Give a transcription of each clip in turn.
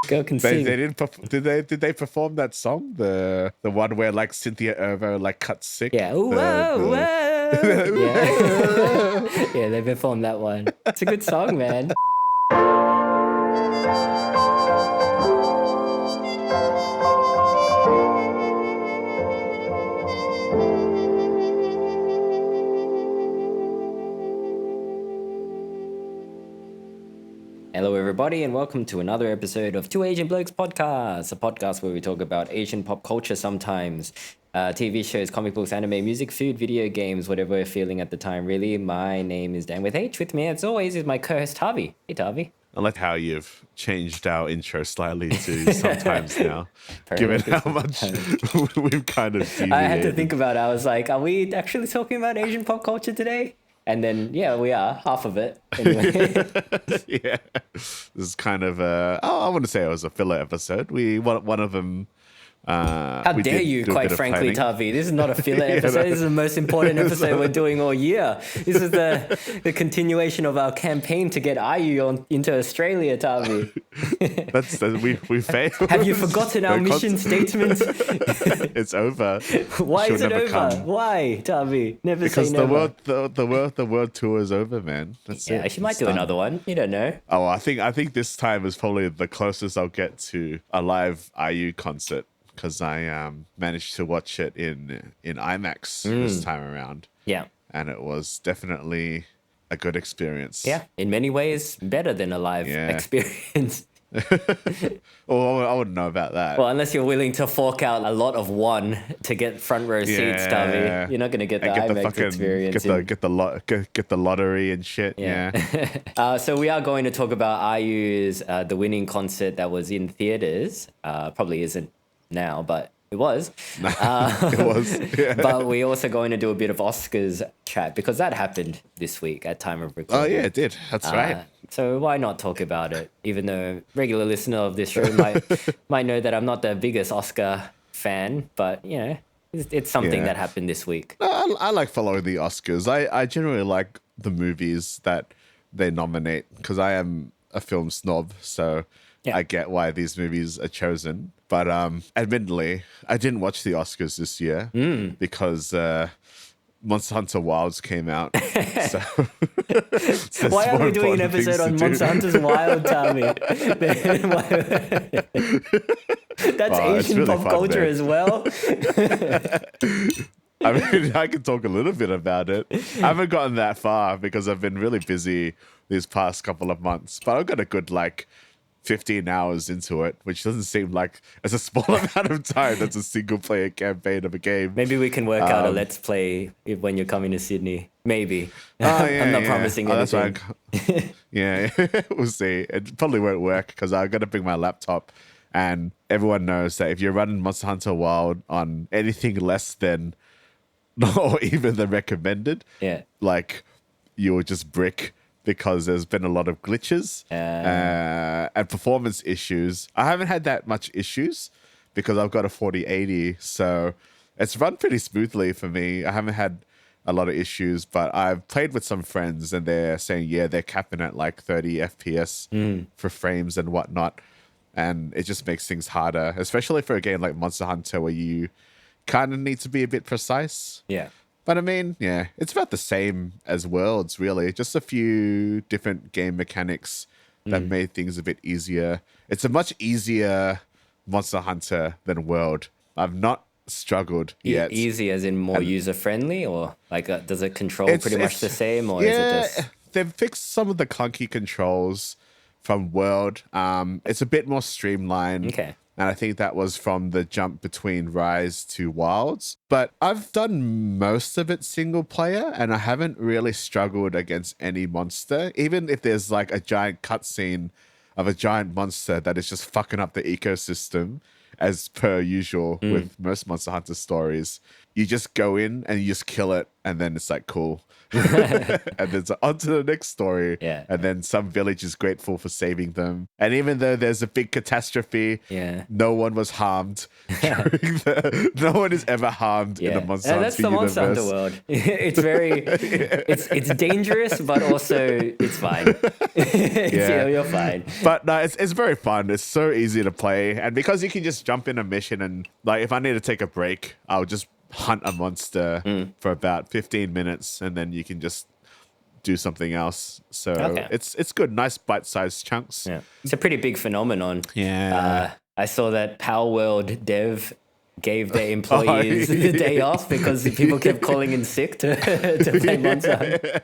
Girl can They sing. didn't. Did they perform that song? The one where like Cynthia Erivo like cut sick. Yeah. Ooh, whoa, whoa. Yeah. Yeah, they performed that one. It's a good song, man. Hello, everybody, and welcome to another episode of Two Asian Blokes Podcast, a podcast where we talk about Asian pop culture sometimes, TV shows, comic books, anime, music, food, video games, whatever we're feeling at the time, really. My name is Dan with H. With me, as always, is my co-host, Harvey. Hey, Harvey. I like how you've changed our intro slightly to sometimes now, given how much we've kind of deviated. I had to think about it. I was like, are we actually talking about Asian pop culture today? And then, yeah, we are. Half of it. Anyway. Yeah. This is kind of I wouldn't say it was a filler episode. One of them... How dare you, quite frankly, Tavi. This is not a filler episode. This is the most important episode we're doing all year. This is the continuation of our campaign to get IU into Australia, Tavi. we failed. Have you forgotten our mission statement? It's over. Why is it over? Why, Tavi? Never because say never. The world tour is over, man. That's it. She might do another one. You don't know. Oh, I think this time is probably the closest I'll get to a live IU concert. Because I managed to watch it in IMAX this time around. Yeah. And it was definitely a good experience. Yeah, in many ways, better than a live experience. Well, I wouldn't know about that. Well, unless you're willing to fork out a lot of one to get front row seats, Tavi. You're not going to get the IMAX experience. Get the lottery and shit. Yeah. So we are going to talk about IU's The Winning concert that was in theaters. Probably isn't now, but it was. It was. Yeah. But we're also going to do a bit of Oscars chat because that happened this week at time of recording. Oh yeah, it did. That's right. So why not talk about it? Even though regular listener of this show might know that I'm not the biggest Oscar fan, but you know, it's something that happened this week. I like following the Oscars. I generally like the movies that they nominate because I am a film snob, so I get why these movies are chosen. But admittedly, I didn't watch the Oscars this year because Monster Hunter Wilds came out. So why are we doing an episode on Monster Hunter Wilds, Tommy? That's Asian really pop culture as well. I mean, I can talk a little bit about it. I haven't gotten that far because I've been really busy these past couple of months. But I've got a good 15 hours into it, which doesn't seem like as a small amount of time. That's a single player campaign of a game. Maybe we can work out a let's play when you're coming to Sydney. Maybe. I'm not promising anything. We'll see. It probably won't work because I've got to bring my laptop, and everyone knows that if you're running Monster Hunter Wild on anything less than or even the recommended, you will just brick. Because there's been a lot of glitches and performance issues. I haven't had that much issues because I've got a 4080, so it's run pretty smoothly for me. I haven't had a lot of issues, but I've played with some friends and they're saying, they're capping at 30 FPS for frames and whatnot. And it just makes things harder, especially for a game like Monster Hunter where you kind of need to be a bit precise. Yeah. But I mean, it's about the same as Worlds, really. Just a few different game mechanics that made things a bit easier. It's a much easier Monster Hunter than World. I've not struggled yet. Easy as in more user-friendly? Or does it control pretty much the same? Or is it just... They've fixed some of the clunky controls from World. It's a bit more streamlined. Okay. And I think that was from the jump between Rise to Wilds. But I've done most of it single player, and I haven't really struggled against any monster. Even if there's a giant cutscene of a giant monster that is just fucking up the ecosystem, as per usual with most Monster Hunter stories. You just go in and you just kill it, and then it's like, cool. And then it's like, on to the next story. Yeah. And then some village is grateful for saving them. And even though there's a big catastrophe, no one was harmed. No one is ever harmed in the Monster Hunter that's the Monster Hunter world. It's very, it's dangerous, but also it's fine. You're fine. But no, it's very fun. It's so easy to play. And because you can just jump in a mission and like, if I need to take a break, I'll just hunt a monster for about 15 minutes and then you can just do something else. So it's good. Nice bite-sized chunks. Yeah. It's a pretty big phenomenon. Yeah. I saw that Power World Dev gave their employees the day off because people kept calling in sick to play Monster Hunter.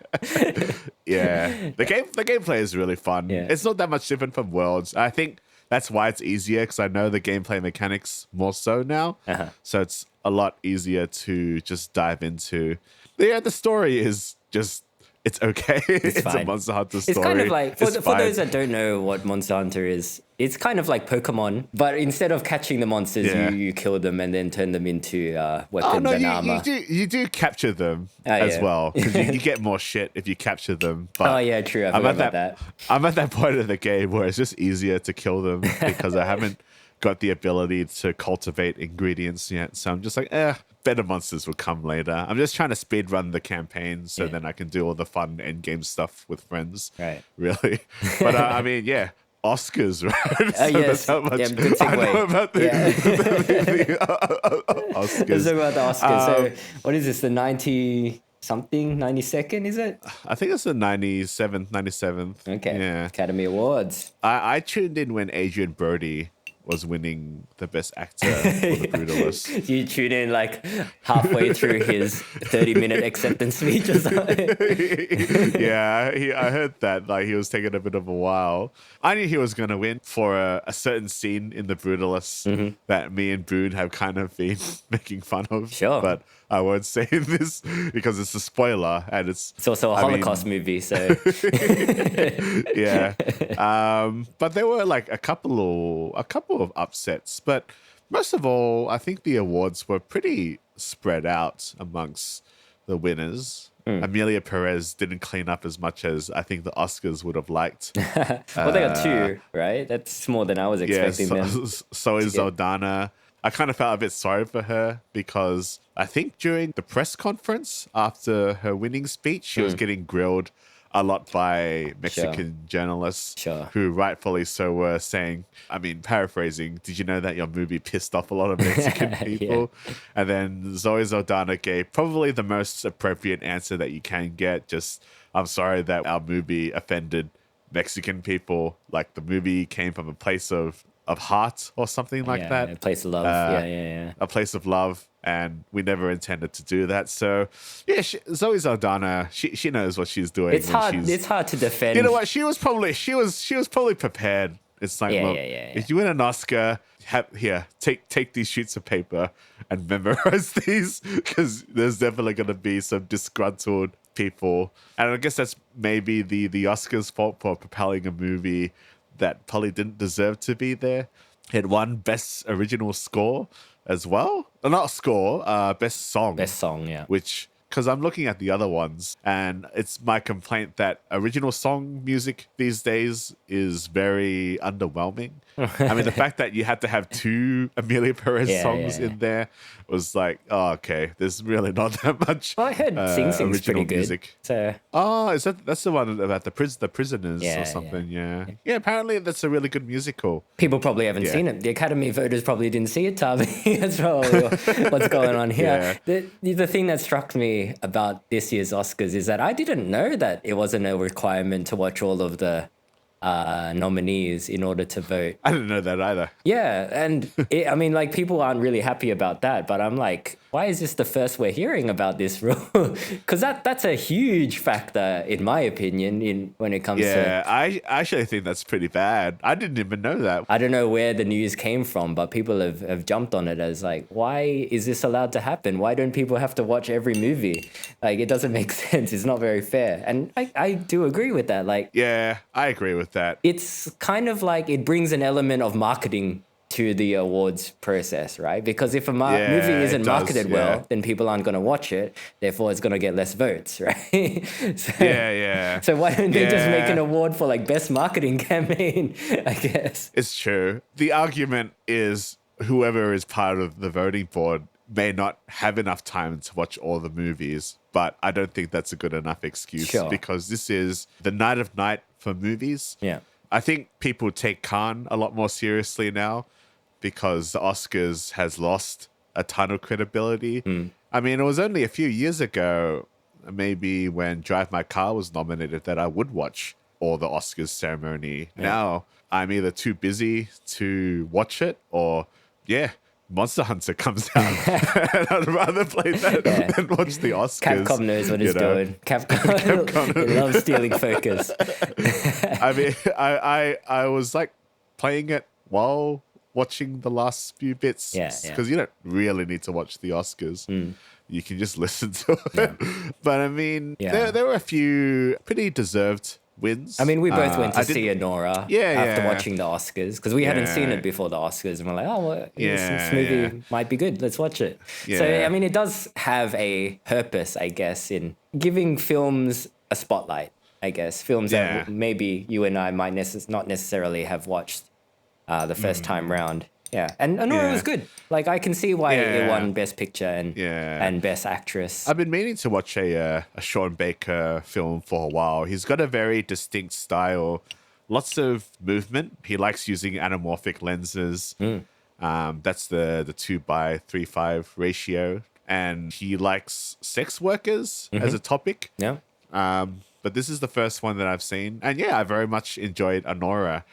Yeah. The gameplay is really fun. Yeah. It's not that much different from Worlds. I think that's why it's easier because I know the gameplay mechanics more so now. So it's a lot easier to just dive into. Yeah, the story is just, it's okay. It's a Monster Hunter story. It's kind of like, for those that don't know what Monster Hunter is, it's kind of like Pokemon, but instead of catching the monsters, you kill them and then turn them into weapons and armor. You do capture them as well, because you get more shit if you capture them. But true. I forgot about that. I'm at that point of the game where it's just easier to kill them because I haven't got the ability to cultivate ingredients yet. So I'm just like, better monsters will come later. I'm just trying to speed run the campaign so then I can do all the fun end game stuff with friends. Right. Really. But I mean, Oscars, right? So yes. That's how much Good segue. I know about the Oscars. Let's talk about the Oscars. So what is this, the 92nd, is it? I think it's the 97th. Okay. Yeah. Academy Awards. I tuned in when Adrian Brody was winning the best actor for The Brutalist. You tune in like halfway through his 30-minute acceptance speech or something. I heard that like he was taking a bit of a while. I knew he was going to win for a certain scene in The Brutalist that me and Boone have kind of been making fun of. Sure. But I won't say this because it's a spoiler and it's also a Holocaust movie, so yeah. But there were like a couple of upsets, but most of all, I think the awards were pretty spread out amongst the winners. Amelia Perez didn't clean up as much as I think the Oscars would have liked. Well, they got 2, right? That's more than I was expecting them. So is Zaldana. I kind of felt a bit sorry for her because I think during the press conference after her winning speech, she was getting grilled a lot by Mexican journalists who rightfully so were saying, I mean, paraphrasing, did you know that your movie pissed off a lot of Mexican people? And then Zoe Zaldana gave probably the most appropriate answer that you can get. Just, I'm sorry that our movie offended Mexican people. Like the movie came from a place of heart or something like that. A place of love. A place of love. And we never intended to do that. So, yeah, Zoe Zaldana, she knows what she's doing. It's hard to defend. You know what? She was probably prepared. It's like, if you win an Oscar, take these sheets of paper and memorize these because there's definitely going to be some disgruntled people. And I guess that's maybe the Oscars' fault for propelling a movie that probably didn't deserve to be there. It won Best Original Score as well. Not score, Best Song. Best Song, yeah. Which, because I'm looking at the other ones, and it's my complaint that original song music these days is very underwhelming. I mean, the fact that you had to have 2 Amelia Perez songs in there was like, oh, okay, there's really not that much. Well, I heard Sing Sing's pretty good. Music. So. Oh, that's the one about the prisoners or something? Yeah. Apparently that's a really good musical. People probably haven't seen it. The Academy voters probably didn't see it, Tavi. That's probably what's going on here. The thing that struck me about this year's Oscars is that I didn't know that it wasn't a requirement to watch all of the nominees in order to vote. I didn't know that either. Yeah, and I mean, like, people aren't really happy about that, but I'm like, why is this the first we're hearing about this rule? Because that's a huge factor, in my opinion, when it comes to... Yeah, I actually think that's pretty bad. I didn't even know that. I don't know where the news came from, but people have jumped on it as like, why is this allowed to happen? Why don't people have to watch every movie? Like, it doesn't make sense. It's not very fair. And I do agree with that. Like, yeah, I agree with that. It's kind of like it brings an element of marketing to the awards process, right? Because if a movie isn't it does, marketed well, then people aren't going to watch it. Therefore, it's going to get less votes, right? So why don't they just make an award for like best marketing campaign, I guess? It's true. The argument is whoever is part of the voting board may not have enough time to watch all the movies, but I don't think that's a good enough excuse because this is the night of night for movies. Yeah. I think people take Cannes a lot more seriously now because the Oscars has lost a ton of credibility. I mean, it was only a few years ago, maybe when Drive My Car was nominated, that I would watch all the Oscars ceremony. Now I'm either too busy to watch it or, Monster Hunter comes out. And I'd rather play that than watch the Oscars. Capcom knows what it's doing. Capcom they love stealing focus. I mean, I was like playing it while watching the last few bits. Because you don't really need to watch the Oscars. You can just listen to it. But I mean, there were a few pretty deserved wins. I mean, we both went to see Anora after watching the Oscars because we hadn't seen it before the Oscars, and we're like, this movie might be good. Let's watch it. So, I mean, it does have a purpose, I guess, in giving films a spotlight, I guess. Films that maybe you and I might not necessarily have watched the first time round. Yeah, and Anora was good. Like, I can see why it won Best Picture and Best Actress. I've been meaning to watch a Sean Baker film for a while. He's got a very distinct style, lots of movement. He likes using anamorphic lenses. That's the 2:35 ratio. And he likes sex workers as a topic. Yeah. But this is the first one that I've seen. And I very much enjoyed Anora.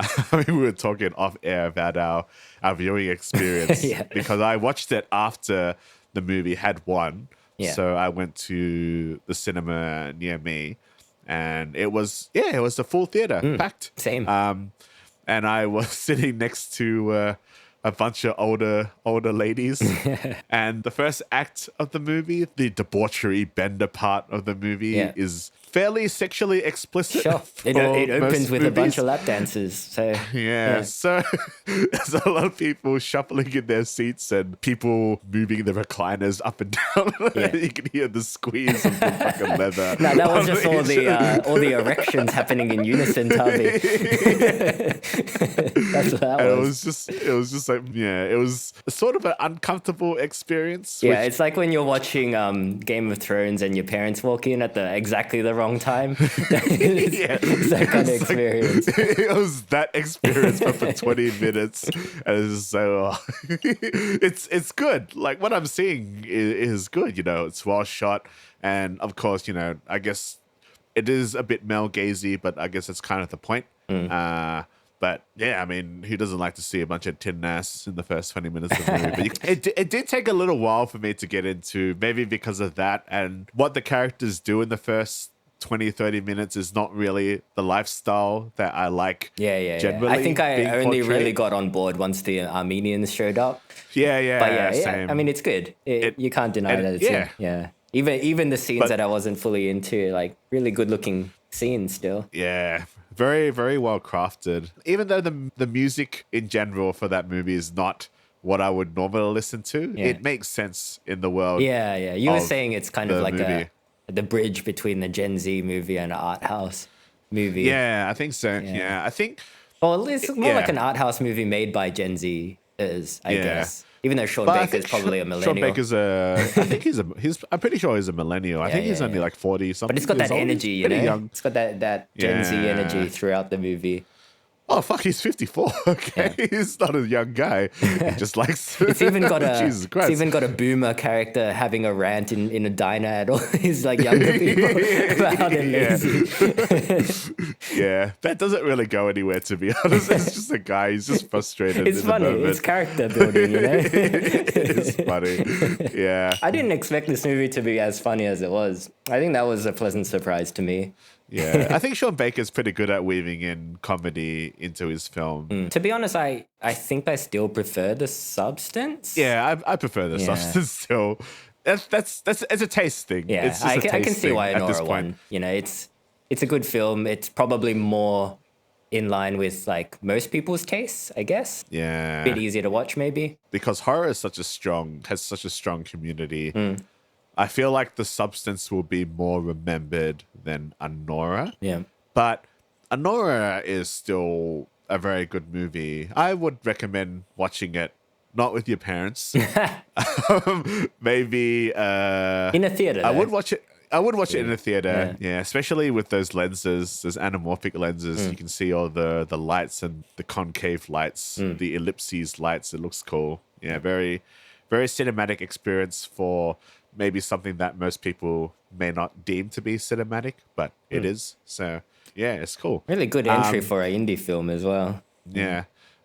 I mean, we were talking off air about our viewing experience because I watched it after the movie had won. Yeah. So I went to the cinema near me and it was the full theater, packed. Same. And I was sitting next to a bunch of older ladies. And the first act of the movie, the debauchery bender part of the movie is fairly sexually explicit. Sure. It opens with a bunch of lap dances. So so there's a lot of people shuffling in their seats and people moving the recliners up and down. You can hear the squeeze of the fucking leather. No, that was just all the erections happening in unison, Tavi. That's what that was. It was just like, it was sort of an uncomfortable experience. Yeah, it's like when you're watching Game of Thrones and your parents walk in at exactly the wrong time. It's that kind of experience. It was that experience for 20 minutes. And it's so it's good. Like what I'm seeing is good, it's well shot. And of course, I guess it is a bit male gazy, but I guess that's kind of the point. But I mean, who doesn't like to see a bunch of tin ass in the first 20 minutes of the movie? But it did take a little while for me to get into, maybe because of that. And what the characters do in the first 20, 30 minutes is not really the lifestyle that I like. Generally, I think I only really got on board once the Armenians showed up. But same. I mean, it's good. You can't deny that it's Even the scenes that I wasn't fully into, like really good looking scenes still. Yeah. Very, very well crafted. Even though the music in general for that movie is not what I would normally listen to, it makes sense in the world. Yeah. You were saying it's kind of like the bridge between the Gen Z movie and an art house movie. Yeah, I think so. Yeah, I think. Well, it's more like an art house movie made by Gen Zers, I guess. Even though Sean Baker's probably a millennial. Sean Baker's I'm pretty sure he's a millennial. I think he's only like 40 something. But it's got that energy, young. It's got that Gen Z energy throughout the movie. Oh fuck, he's 54. Okay, he's not a young guy. He just likes. It's even got Jesus Christ. It's even got a boomer character having a rant in a diner at all these like younger people about how they're lazy. That doesn't really go anywhere, to be honest. It's just a guy. He's just frustrated. It's funny. It's character building, It's funny. Yeah. I didn't expect this movie to be as funny as it was. I think that was a pleasant surprise to me. Yeah, I think Sean Baker's pretty good at weaving in comedy into his film. To be honest, I think I still prefer the substance. Yeah, I prefer the substance still. That's it's a taste thing. Yeah, I can see why Nora won. It's a good film. It's probably more in line with like most people's tastes, I guess. Yeah. Bit easier to watch, maybe. Because horror has such a strong community. I feel like the substance will be more remembered than Anora. Yeah. But Anora is still a very good movie. I would recommend watching it, not with your parents. Maybe In a theater. I though. would watch it. I would watch it in a theater, yeah, especially with those lenses, those anamorphic lenses. You can see all the lights and the concave lights, the ellipses lights. It looks cool. Yeah, very, very cinematic experience for maybe something that most people may not deem to be cinematic, but it is. So yeah, it's cool. Really good entry for an indie film as well. Yeah.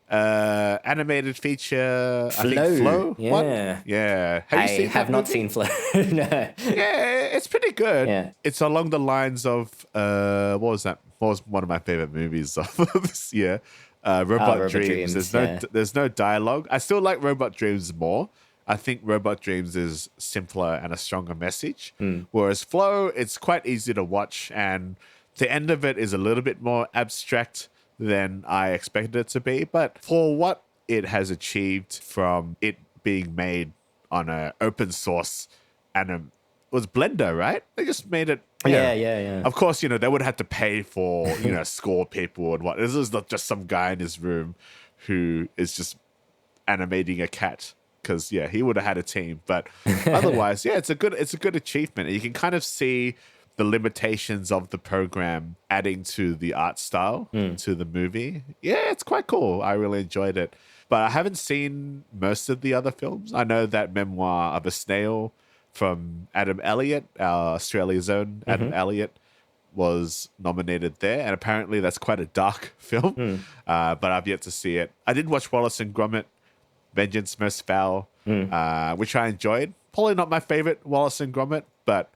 Animated feature, I think Flow. Flow. Yeah. What? Yeah. Have you I seen have that not movie? seen Flow. No. Yeah, it's pretty good. Yeah. It's along the lines of what was that? What was one of my favorite movies of this year? Robot Robot Dreams. Dreams, There's no dialogue. I still like Robot Dreams more. I think Robot Dreams is simpler and a stronger message. Whereas Flow, it's quite easy to watch, and the end of it is a little bit more abstract than I expected it to be. But for what it has achieved from it being made on an open source and it was Blender, right? They just made it. Yeah. Of course, they would have to pay for, score people and what. This is not just some guy in his room who is just animating a cat. Because he would have had a team, but otherwise, it's a good achievement. And you can kind of see the limitations of the program adding to the art style to the movie. Yeah, it's quite cool. I really enjoyed it, but I haven't seen most of the other films. I know that Memoir of a Snail from Adam Elliott, our Australia's own Adam Elliott, was nominated there, and apparently that's quite a dark film. But I've yet to see it. I did watch Wallace and Gromit: Vengeance Most Foul, which I enjoyed. Probably not my favorite Wallace and Gromit, but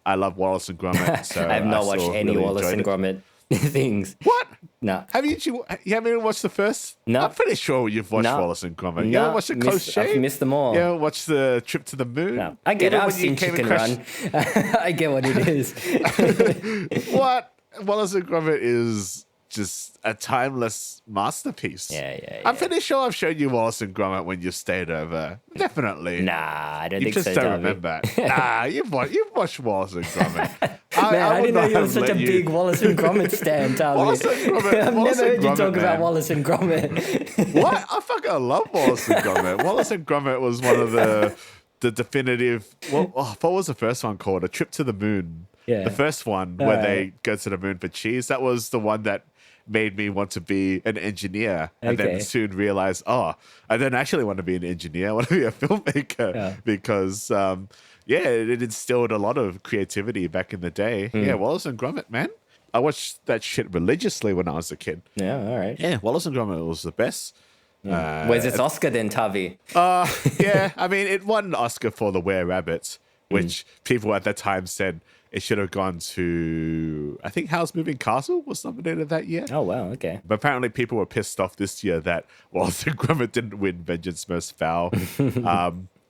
I love Wallace and Gromit. So I have not watched still any really Wallace and enjoyed Gromit things. What? No. You haven't even watched the first? No. I'm pretty sure you've watched No. Wallace and Gromit. You No, haven't watched the Close Shave? I've missed them all. You haven't watched the Trip to the Moon? No. I get it. Even I've when you seen came Chicken across- Run. I get what it is. What? Wallace and Gromit is just a timeless masterpiece. Yeah. I'm pretty sure I've shown you Wallace and Gromit when you've stayed over. Definitely. Nah, I don't You think just so, don't Darby. remember. Nah, you've watched Wallace and Gromit. Man, I would didn't know not you were have such a let you- big Wallace and Gromit stan, Darby. Wallace and Gromit. I've Wallace never and heard you Gromit, talk about man. Wallace and Gromit. What? I fucking love Wallace and Gromit. Wallace and Gromit was one of the definitive. What was the first one called? A Trip to the Moon. Yeah. The first one where they go to the moon for cheese. That was the one that made me want to be an engineer, and Okay. then soon realize, I don't actually want to be an engineer. I want to be a filmmaker because, it instilled a lot of creativity back in the day. Yeah, Wallace and Gromit, man. I watched that shit religiously when I was a kid. Yeah, all right. Yeah, Wallace and Gromit was the best. Where's its Oscar then, Tavi? Yeah, I mean, it won an Oscar for The Were-Rabbit, which people at that time said it should have gone to, I think Howl's Moving Castle was nominated that year. Oh, wow, okay. But apparently people were pissed off this year that Wallace and Gromit didn't win Vengeance Most Foul.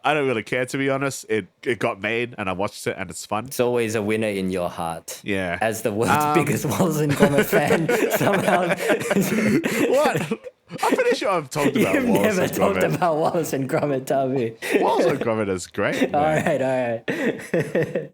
I don't really care, to be honest. It got made and I watched it and it's fun. It's always a winner in your heart. Yeah. As the world's biggest Wallace and Gromit fan, somehow What? I'm pretty sure I've talked about you've Wallace never and talked Gromit. about Wallace and Gromit, Tavi. Wallace and Gromit is great. All man. right.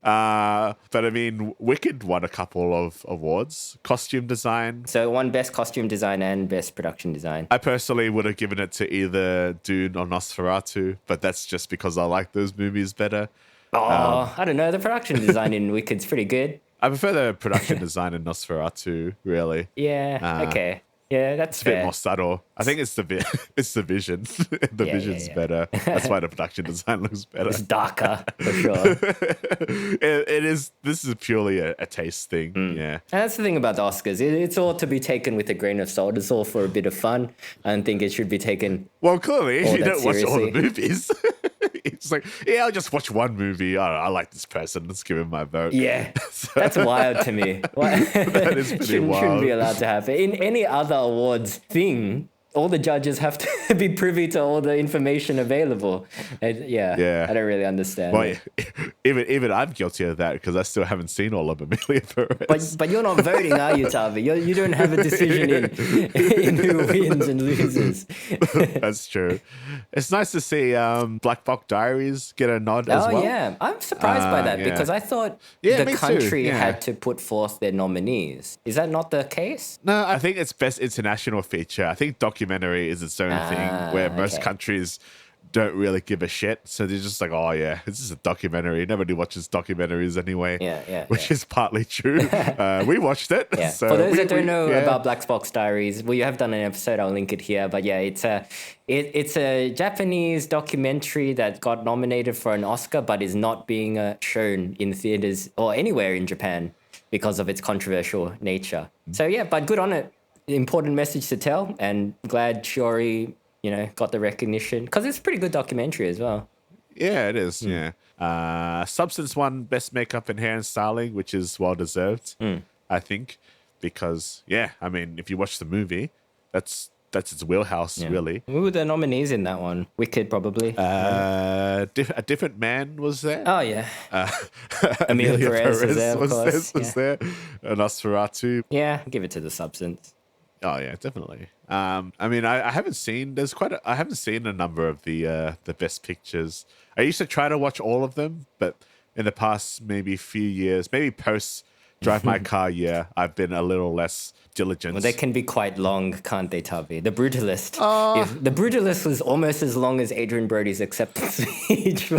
But I mean, Wicked won a couple of awards. Costume design. So it won Best Costume Design and Best Production Design. I personally would have given it to either Dune or Nosferatu, but that's just because I like those movies better. Oh, I don't know. The production design in Wicked's pretty good. I prefer the production design in Nosferatu, really. Yeah, okay. Yeah, that's It's a bit fair. more subtle. I think it's the it's the vision. The Yeah, vision's yeah. better. That's why the production design looks better. It's darker, for sure. It is. This is purely a taste thing. Yeah. And that's the thing about the Oscars. It's all to be taken with a grain of salt. It's all for a bit of fun. I don't think it should be taken. Well, clearly, Oh, you that don't watch all the seriously? movies. It's like, yeah, I'll just watch one movie. I like this person. Let's give him my vote. Yeah, that's wild to me. That is pretty Shouldn't wild. be allowed to happen. In any other awards thing, all the judges have to be privy to all the information available. Yeah. I don't really understand. Well, even I'm guilty of that because I still haven't seen all of Amelia Perez. But you're not voting, are you, Tavi? You don't have a decision in who wins and loses. That's true. It's nice to see Black Box Diaries get a nod as well. Oh, yeah. I'm surprised by that because I thought Yeah, the me too. country Yeah. had to put forth their nominees. Is that not the case? No, I think it's best international feature. I think documentary is its own thing where most okay. countries don't really give a shit. So they're just like, oh yeah, this is a documentary. Nobody watches documentaries anyway. Which is partly true. We watched it. Yeah. So For those that don't know about Black Box Diaries, well, you have done an episode. I'll link it here. But yeah, it's a Japanese documentary that got nominated for an Oscar, but is not being shown in theaters or anywhere in Japan because of its controversial nature. So yeah, but good on it. Important message to tell, and glad Shiori, got the recognition because it's a pretty good documentary as well. Yeah, it is. Yeah. Substance won Best Makeup and Hair and Styling, which is well deserved, I think, because I mean, if you watch the movie, that's its wheelhouse, really. Who were the nominees in that one? Wicked, probably. A Different Man was there. Oh yeah. Amelia Perez was there, of course. Was there. Nosferatu. Yeah, give it to the Substance. Oh yeah, definitely. I mean, I haven't seen. I haven't seen a number of the best pictures. I used to try to watch all of them, but in the past maybe few years, maybe post Drive My Car year, I've been a little less diligent. Well, they can be quite long, can't they, Tavi? The Brutalist. The Brutalist was almost as long as Adrian Brody's acceptance speech. So,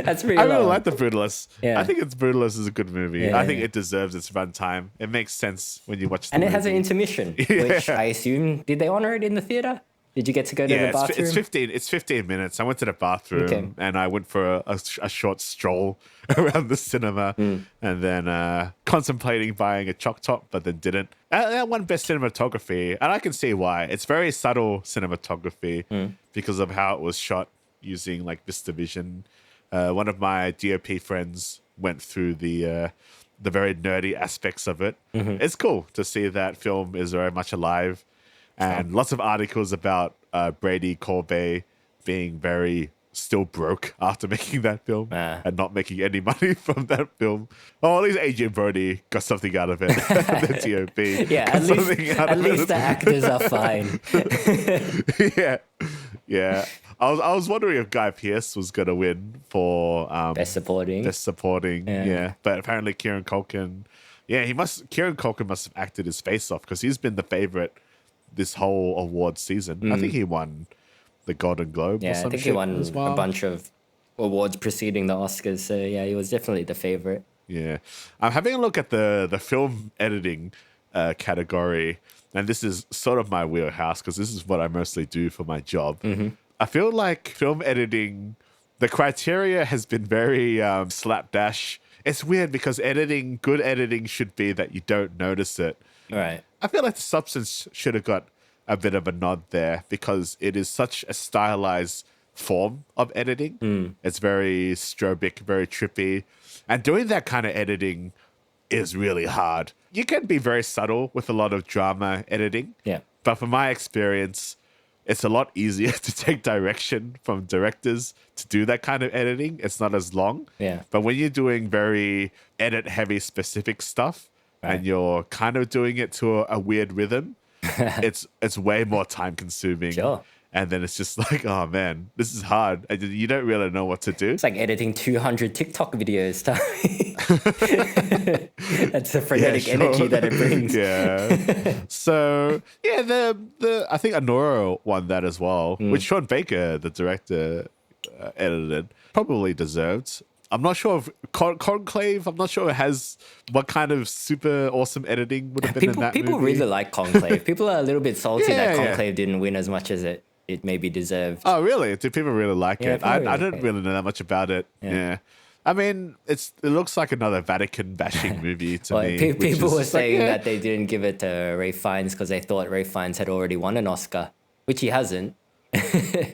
that's pretty I long. really like The Brutalist. Yeah. I think Brutalist is a good movie. Yeah, I think it deserves its runtime. It makes sense when you watch the And movie. it has an intermission, which I assume, did they honor it in the theater? Did you get to go to the bathroom? It's 15 minutes. I went to the bathroom and I went for a short stroll around the cinema and then contemplating buying a Choc Top, but then didn't. That won Best Cinematography, and I can see why. It's very subtle cinematography because of how it was shot using like VistaVision. One of my DOP friends went through the very nerdy aspects of it. It's cool to see that film is very much alive. And lots of articles about Brady Corbet being very still broke after making that film and not making any money from that film. Oh, at least Adrian Brody got something out of it. The DOP. Yeah, at least the actors are fine. Yeah. I was wondering if Guy Pearce was going to win for Best Supporting. Yeah. But apparently Kieran Culkin, Kieran Culkin must have acted his face off because he's been the favorite this whole award season. I think he won the Golden Globe or some I think shit he won as well. a bunch of awards preceding the Oscars. So yeah, he was definitely the favorite. Yeah. I'm having a look at the film editing category, and this is sort of my wheelhouse because this is what I mostly do for my job. I feel like film editing, the criteria has been very slapdash. It's weird because good editing should be that you don't notice it. Right. I feel like The Substance should have got a bit of a nod there because it is such a stylized form of editing. It's very strobic, very trippy. And doing that kind of editing is really hard. You can be very subtle with a lot of drama editing. Yeah. But from my experience, it's a lot easier to take direction from directors to do that kind of editing. It's not as long. Yeah. But when you're doing very edit-heavy specific stuff, and you're kind of doing it to a weird rhythm, it's way more time consuming. Sure. And then it's just like, oh man, this is hard. And you don't really know what to do. It's like editing 200 TikTok videos. That's the frenetic energy that it brings. Yeah. So yeah, the I think Honora won that as well, which Sean Baker, the director, edited. Probably deserved. I'm not sure if Conclave, I'm not sure it has what kind of super awesome editing would have been in that People movie. really like Conclave. People are a little bit salty that Yeah. Conclave didn't win as much as it maybe deserved. Oh, really? Do people really like Yeah, it? people I really don't like it. really know that much about it. Yeah. I mean, it looks like another Vatican bashing movie to me. which People is were just like, saying that they didn't give it to Ray Fiennes because they thought Ray Fiennes had already won an Oscar, which he hasn't.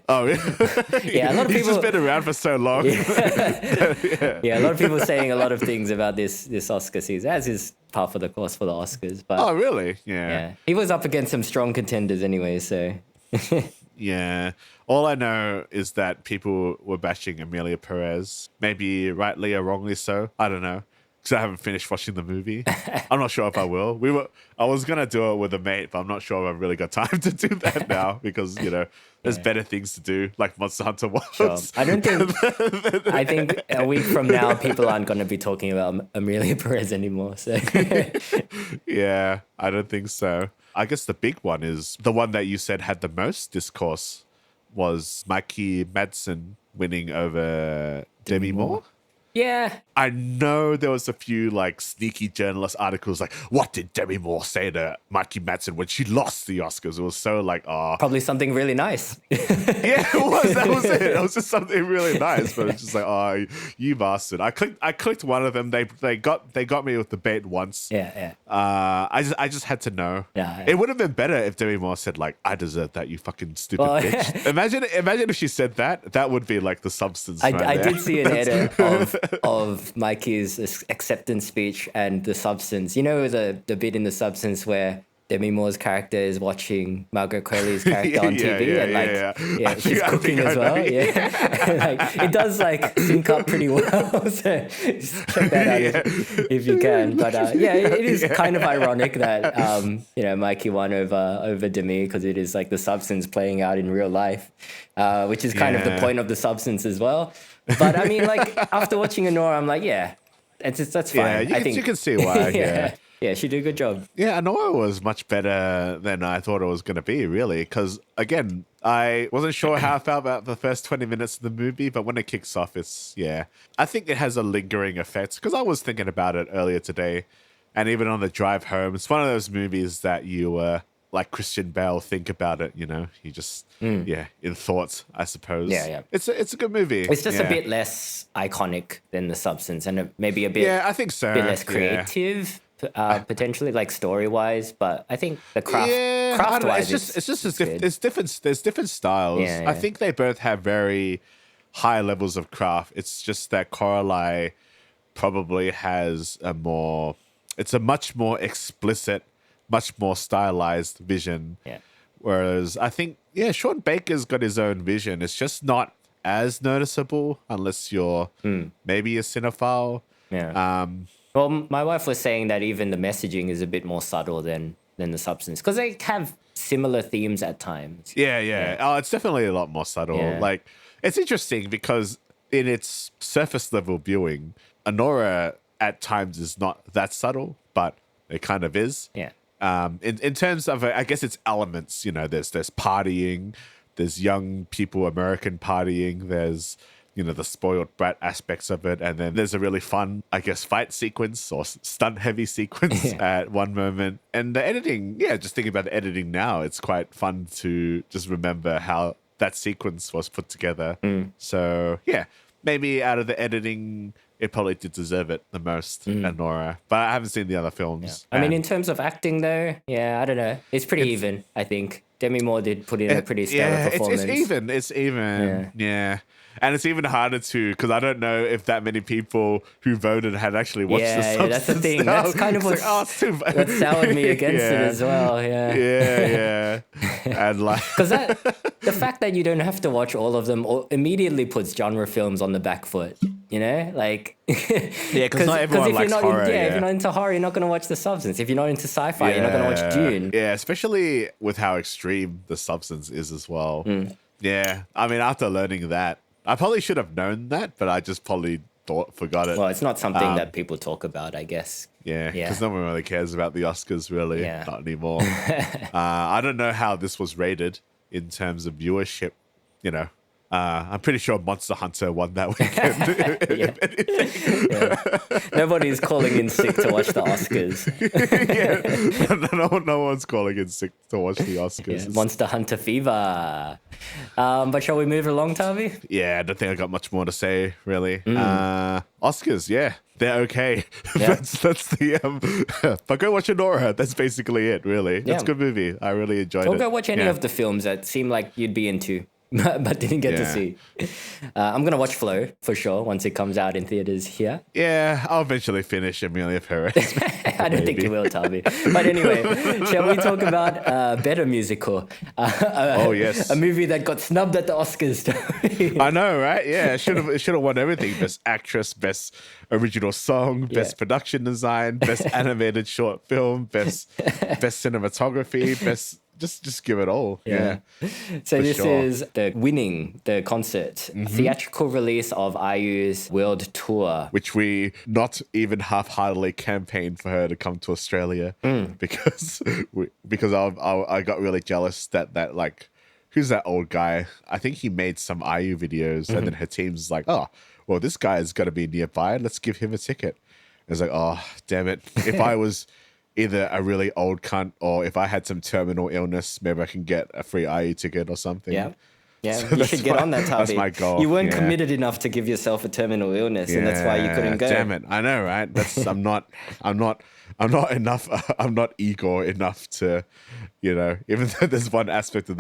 Oh, really? Yeah, a lot of He's people. just been around for so long. Yeah, a lot of people saying a lot of things about this Oscar season, as is par for the course for the Oscars. But Oh, really? yeah, he was up against some strong contenders anyway. So Yeah. All I know is that people were bashing Amelia Perez. Maybe rightly or wrongly so. I don't know. Because I haven't finished watching the movie. I'm not sure if I will. I was going to do it with a mate, but I'm not sure if I've really got time to do that now because, there's better things to do, like Monster Hunter World. Sure. I think a week from now, people aren't going to be talking about Amelia Perez anymore. So Yeah, I don't think so. I guess the big one is the one that you said had the most discourse was Mikey Madsen winning over Demi Moore. yeah. I know there was a few like sneaky journalist articles like, what did Demi Moore say to Mikey Madsen when she lost the Oscars? It was so like, Probably something really nice. yeah, it was. That was it. It was just something really nice, but it's just like, you bastard. I clicked one of them. They got me with the bait once. Yeah. I just had to know. Yeah. It would have been better if Demi Moore said like, I deserve that, you fucking stupid bitch. Imagine if she said that. That would be like the substance. I did see an edit of Mikey's acceptance speech and the substance. You know, the bit in the substance where Demi Moore's character is watching Margaret Qualley's character on TV and she's cooking as well. Yeah. Like, it does like sync up pretty well. So just check that out if you can. But it is kind of ironic that Mikey won over Demi because it is like the substance playing out in real life, which is kind of the point of the substance as well. But I mean, like after watching Honora, I'm like, that's fine. Yeah, you can see why. Yeah, she did a good job. Yeah, Honora was much better than I thought it was going to be, really. Because, again, I wasn't sure how I felt about the first 20 minutes of the movie, but when it kicks off, I think it has a lingering effect. Because I was thinking about it earlier today, and even on the drive home, it's one of those movies that you, like Christian Bale, think about it, you just, in thoughts, I suppose. Yeah. It's a good movie. It's just a bit less iconic than The Substance, and maybe a bit, I think so. bit less creative. Potentially like story wise, but I think the craft wise, there's different styles. Yeah. I think they both have very high levels of craft. It's just that Coraline probably has it's a much more explicit, much more stylized vision. Yeah. Whereas I think Sean Baker's got his own vision. It's just not as noticeable unless you're maybe a cinephile. Yeah. Well, my wife was saying that even the messaging is a bit more subtle than The Substance because they have similar themes at times. Yeah. Oh, it's definitely a lot more subtle. Yeah. Like, it's interesting because in its surface level viewing, Honora at times is not that subtle, but it kind of is. Yeah. In terms of, I guess it's elements, there's partying, there's young people, American partying, there's the spoiled brat aspects of it. And then there's a really fun, I guess, fight sequence or stunt heavy sequence at one moment. And the editing, just thinking about the editing now, it's quite fun to just remember how that sequence was put together. So, maybe out of the editing, it probably did deserve it the most, Nora. But I haven't seen the other films. Yeah. I mean, in terms of acting, though, I don't know. It's pretty even, I think. Demi Moore did put in a pretty stellar performance. It's even. Yeah. And it's even harder to, because I don't know if that many people who voted had actually watched the Substance. Yeah, that's the thing. That's kind of what soured me against it as well. Yeah. And like, because the fact that you don't have to watch all of them immediately puts genre films on the back foot. Like because not everyone likes horror. If you're not into horror, you're not going to watch The Substance. If you're not into sci-fi, you're not going to watch Dune. Yeah, especially with how extreme The Substance is as well. Yeah, I mean, after learning that. I probably should have known that, but I just probably forgot it. Well, it's not something that people talk about, I guess. Yeah, because no one really cares about the Oscars, really. Yeah. Not anymore. I don't know how this was rated in terms of viewership, I'm pretty sure Monster Hunter won that weekend. Nobody's calling in sick to watch the Oscars. No one's calling in sick to watch the Oscars. Monster Hunter fever. But shall we move along, Tavi? Yeah, I don't think I got much more to say, really. Oscars, they're okay. Yeah. That's the but go watch Honora. That's basically it, really. It's a good movie. I really enjoyed it. Or go watch any of the films that seem like you'd be into. but didn't get to Yeah. see. I'm going to watch Flow for sure once it comes out in theaters here. Yeah, I'll eventually finish Amelia of HEREH. I don't think you will, Tavi. But anyway, shall we talk about a better musical? Oh, yes. A movie that got snubbed at the Oscars. I know, right? Yeah, it should have won everything. Best actress, best original song, best production design, best animated short film, best cinematography, best just give it all. Yeah. So For this sure. is the concert, theatrical release of IU's World Tour. Which we not even half-heartedly campaigned for her to come to Australia because I got really jealous that like, who's that old guy? I think he made some IU videos and then her team's like, oh, well, this guy is going to be nearby. Let's give him a ticket. It's like, oh, damn it. If I was either a really old cunt or if I had some terminal illness, maybe I can get a free IU ticket or something. Yeah. Yeah, So you should get on that, Tavi. that's my goal. You weren't Yeah. committed enough to give yourself a terminal illness, and that's why you couldn't go. Damn it. I know, right? I'm not enough. I'm not Igor enough to, even though there's one aspect of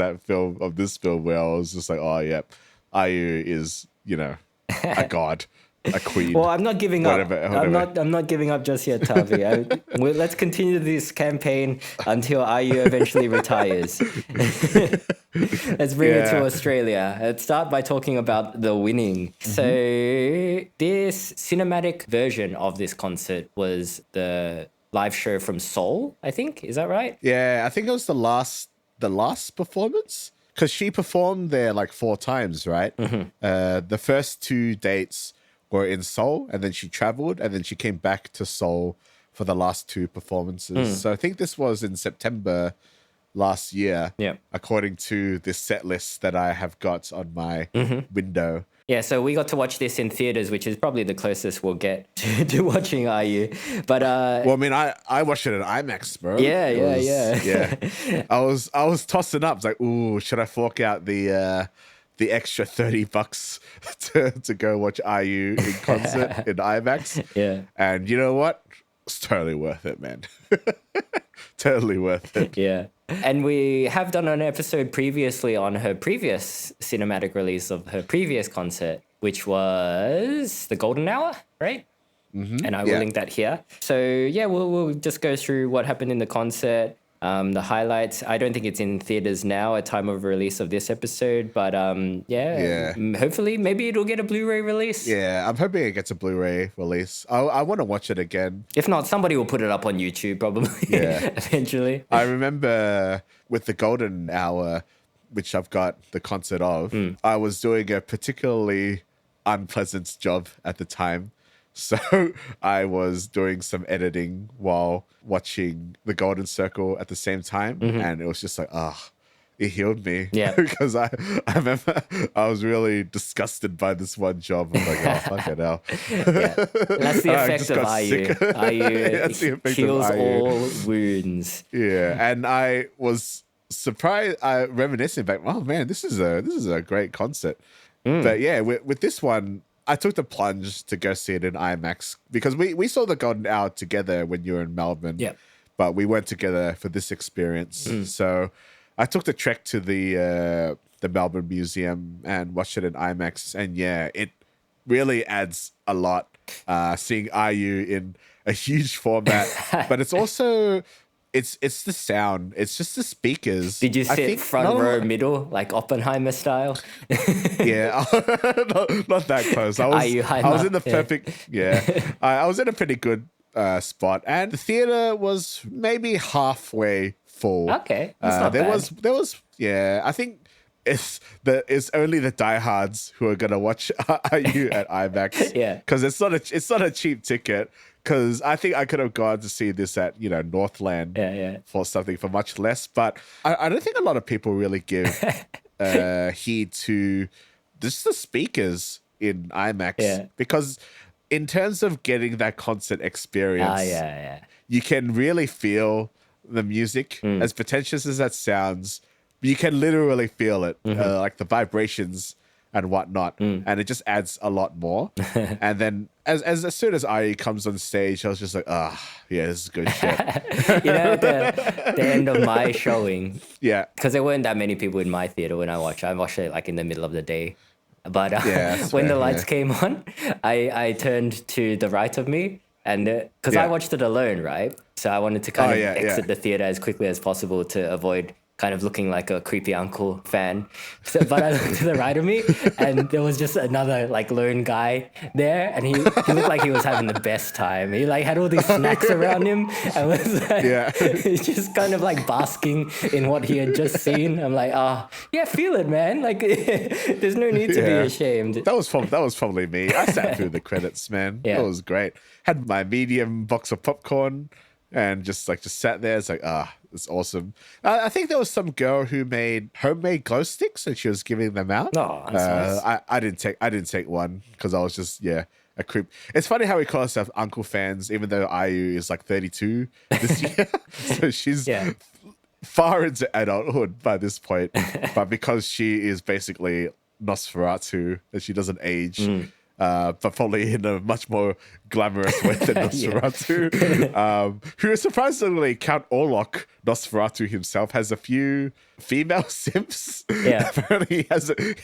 this film where I was just like, oh, yeah, IU is, a god. A queen. Well, I'm not giving up. Whatever. I'm not giving up just yet, Tavi. Let's continue this campaign until IU eventually retires. Let's bring it to Australia. Let's start by talking about the winning. So this cinematic version of this concert was the live show from Seoul, I think. Is that right? Yeah, I think it was the last performance because she performed there like 4 times, right? The first 2 dates were in Seoul, and then she traveled, and then she came back to Seoul for the last 2 performances. So I think this was in September last year, according to this set list that I have got on my window. Yeah, so we got to watch this in theaters, which is probably the closest we'll get to watching IU. But well, I mean, I watched it in IMAX, bro. Yeah. I was tossing up. It's like, ooh, should I fork out the extra $30 to go watch IU in concert in IMAX? Yeah. And you know what? It's totally worth it, man. Totally worth it. Yeah. And we have done an episode previously on her previous cinematic release of her previous concert, which was The Golden Hour, right? And I will link that here. So yeah, we'll just go through what happened in the concert, the highlights. I don't think it's in theaters now at time of release of this episode, but hopefully maybe it'll get a Blu-ray release. Yeah, I'm hoping it gets a Blu-ray release. I want to watch it again. If not, somebody will put it up on YouTube probably eventually. I remember with the Golden Hour, which I've got the concert of, I was doing a particularly unpleasant job at the time. So I was doing some editing while watching The Golden Circle at the same time. And it was just like, it healed me. Yeah. Because I remember I was really disgusted by this one job. I'm like, oh, fuck it hell. That's the effect of IU. That's the effect heals of IU. all wounds. Yeah. And I was surprised, reminiscing back, oh man, this is a great concert. But yeah, with this one, I took the plunge to go see it in IMAX because we saw the Golden Hour together when you were in Melbourne. Yeah. But we weren't together for this experience. So I took the trek to the Melbourne Museum and watched it in IMAX. And yeah, it really adds a lot seeing IU in a huge format. But it's also... It's the sound. It's just the speakers. Did you sit front row middle, like Oppenheimer style? Yeah, not that close. I was in the perfect. I was in a pretty good spot, and the theater was maybe halfway full. Okay, that's not there bad. there was. Yeah, I think it's only the diehards who are gonna watch IU at IMAX. Yeah, because it's not a cheap ticket. Because I think I could have gone to see this at Northland for something for much less, but I don't think a lot of people really give heed to just the speakers in IMAX because in terms of getting that concert experience, you can really feel the music as pretentious as that sounds. You can literally feel it, like the vibrations and whatnot. And it just adds a lot more. And then as soon as IU comes on stage, I was just like, yeah, this is good shit. At the end of my showing, Yeah. because there weren't that many people in my theater when I watched it like in the middle of the day. But when the lights came on, I turned to the right of me, and because I watched it alone, right? So I wanted to kind of exit the theater as quickly as possible to avoid kind of looking like a creepy uncle fan. But I looked to the right of me, and there was just another like lone guy there, and he looked like he was having the best time. He like had all these snacks around him, and was like, just kind of like basking in what he had just seen. I'm like, feel it, man. Like, there's no need to be ashamed. That was probably me. I sat through the credits, man. It was great. Had my medium box of popcorn and just sat there. It's like, it's awesome. I think there was some girl who made homemade glow sticks and she was giving them out. Oh, that's nice. I didn't take one because I was just a creep. It's funny how we call ourselves uncle fans, even though IU is like 32 this year. So she's far into adulthood by this point. But because she is basically Nosferatu and she doesn't age. But probably in a much more glamorous way than Nosferatu. Who surprisingly, Count Orlok, Nosferatu himself, has a few female simps. Yeah. Apparently he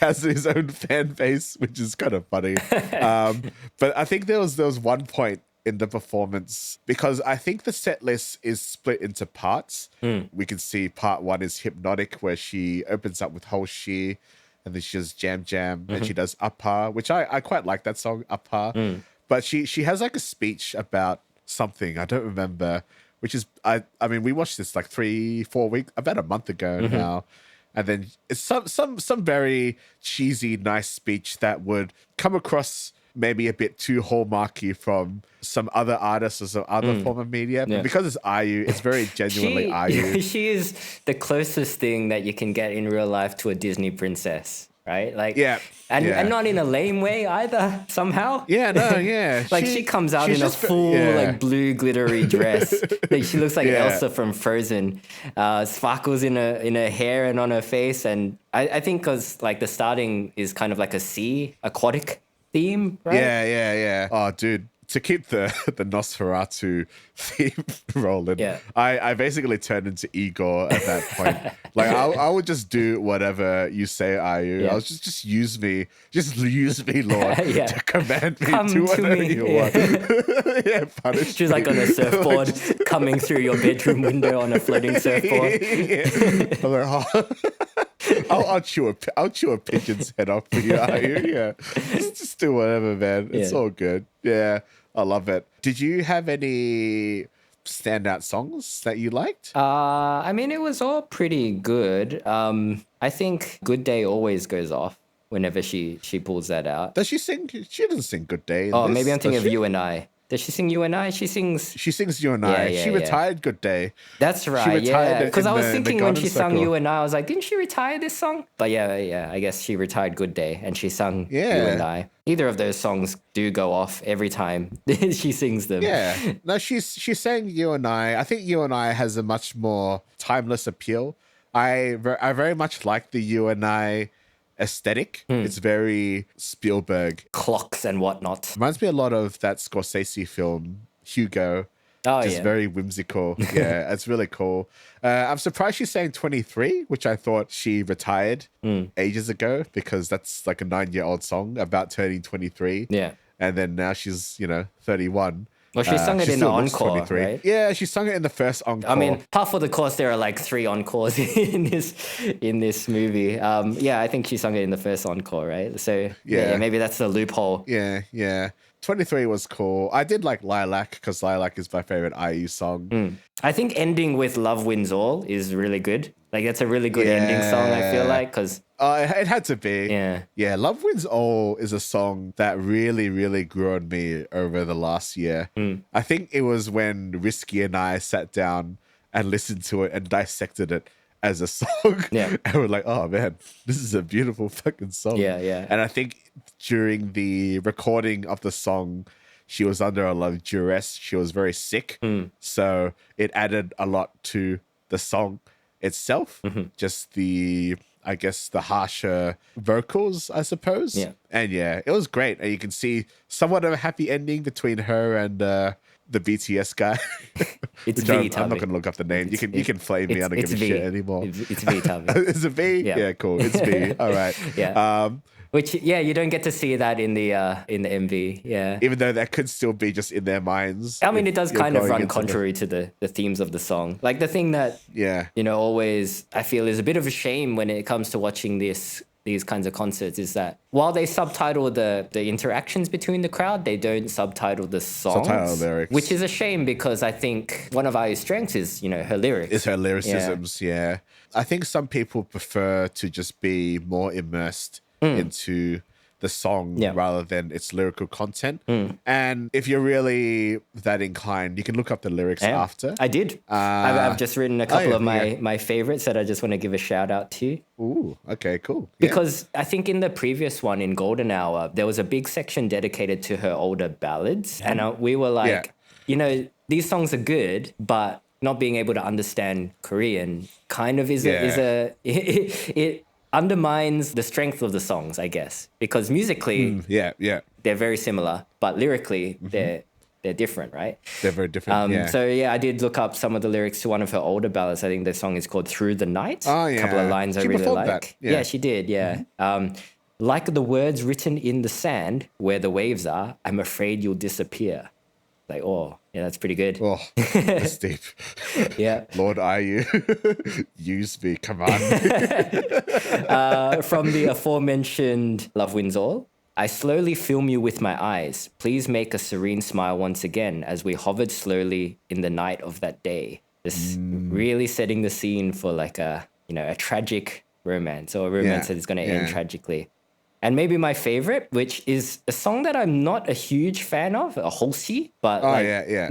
has his own fan base, which is kind of funny. But I think there was one point in the performance, because I think the set list is split into parts. We can see part one is Hypnotic, where she opens up with Whole She, and then she does Jam Jam, and she does Appa, which I quite like that song, Appa. But she has like a speech about something, I don't remember, which is, I mean, we watched this like 3-4 weeks, about a month ago now. And then it's some very cheesy, nice speech that would come across maybe a bit too hallmarky from some other artists or some other form of media. But because it's IU, it's very genuinely IU. She is the closest thing that you can get in real life to a Disney princess, right? Like, and not in a lame way either, somehow. Like she comes out in a full like blue glittery dress. Like she looks like Elsa from Frozen. Sparkles in her hair and on her face. And I think because like the starting is kind of like a sea aquatic theme, right? Yeah. Oh, dude, to keep the Nosferatu theme rolling, I basically turned into Igor at that point. Like I would just do whatever you say, IU. I was just use me, Lord, to command me. Come do whatever me. you want. Punish She's like on a surfboard coming through your bedroom window on a floating surfboard. I'm like, I'll chew a pigeon's head off for you, IU. Yeah, just do whatever, man. It's all good. Yeah, I love it. Did you have any standout songs that you liked? I mean, it was all pretty good. I think "Good Day" always goes off whenever she pulls that out. Does she sing? She doesn't sing "Good Day." Maybe I'm thinking of "You and I." Does she sing "You and I"? She sings "You and I." She retired "Good Day." That's right. Because I was thinking when she sung "You and I," I was like, didn't she retire this song? But I guess she retired "Good Day" and she sung "You and I." Either of those songs do go off every time she sings them. Yeah. No, she's saying "You and I." I think "You and I" has a much more timeless appeal. I very much like the "You and I" aesthetic. It's very Spielberg. Clocks and whatnot. Reminds me a lot of that Scorsese film, Hugo. Just very whimsical. Yeah, it's really cool. I'm surprised she's saying 23, which I thought she retired ages ago, because that's like a 9-year-old song about turning 23. Yeah. And then now she's, 31. Well, she sung it in the encore, right? Yeah, she sung it in the first encore. I mean, half of the course there are like 3 encores in this movie. I think she sung it in the first encore, right? So maybe that's the loophole. Yeah. 23 was cool. I did like Lilac, because Lilac is my favorite IU song. I think ending with "Love Wins All" is really good. Like, that's a really good ending song, I feel like, because... it had to be. Yeah. Love Wins All is a song that really, really grew on me over the last year. I think it was when Risky and I sat down and listened to it and dissected it as a song. Yeah. And we're like, oh man, this is a beautiful fucking song. Yeah. And I think during the recording of the song, she was under a lot of duress. She was very sick. So it added a lot to the song itself. Just the I guess, the harsher vocals, I suppose. Yeah. And yeah, it was great. And you can see somewhat of a happy ending between her and the BTS guy. It's Which V, I'm not Tavi. going to look up the name. You can flame me. I don't give a V. shit anymore. It's V, Tavi. Is it V? Yeah. Yeah, cool. It's V. All right. Yeah. Which, yeah, you don't get to see that in the MV. Yeah. Even though that could still be just in their minds. I mean, if it does you're kind of going run into contrary to the themes of the song. Like the thing that, Yeah. always I feel is a bit of a shame when it comes to watching these kinds of concerts is that while they subtitle the interactions between the crowd, they don't subtitle the songs. Subtitle lyrics. Which is a shame because I think one of IU's strengths is, her lyrics. It's her lyricisms, yeah. I think some people prefer to just be more immersed into the song rather than its lyrical content. And if you're really that inclined, you can look up the lyrics after. I did. I've just written a couple of my favorites that I just want to give a shout out to. Ooh, okay, cool. Yeah. Because I think in the previous one, in Golden Hour, there was a big section dedicated to her older ballads. And we were like, these songs are good, but not being able to understand Korean kind of it undermines the strength of the songs, I guess. Because musically, they're very similar, but lyrically, they're different, right? They're very different, So, I did look up some of the lyrics to one of her older ballads. I think the song is called Through the Night. Oh, yeah. A couple of lines I really performed like. that. Yeah, she did, yeah. Like the words written in the sand where the waves are, I'm afraid you'll disappear. Like, that's pretty good. Oh, that's deep. Yeah. Lord, are you? Use me, come on. From the aforementioned Love Wins All, I slowly film you with my eyes. Please make a serene smile once again as we hovered slowly in the night of that day. This really setting the scene for like a tragic romance or a romance that is going to end tragically. And maybe my favorite, which is a song that I'm not a huge fan of, a Holsey, but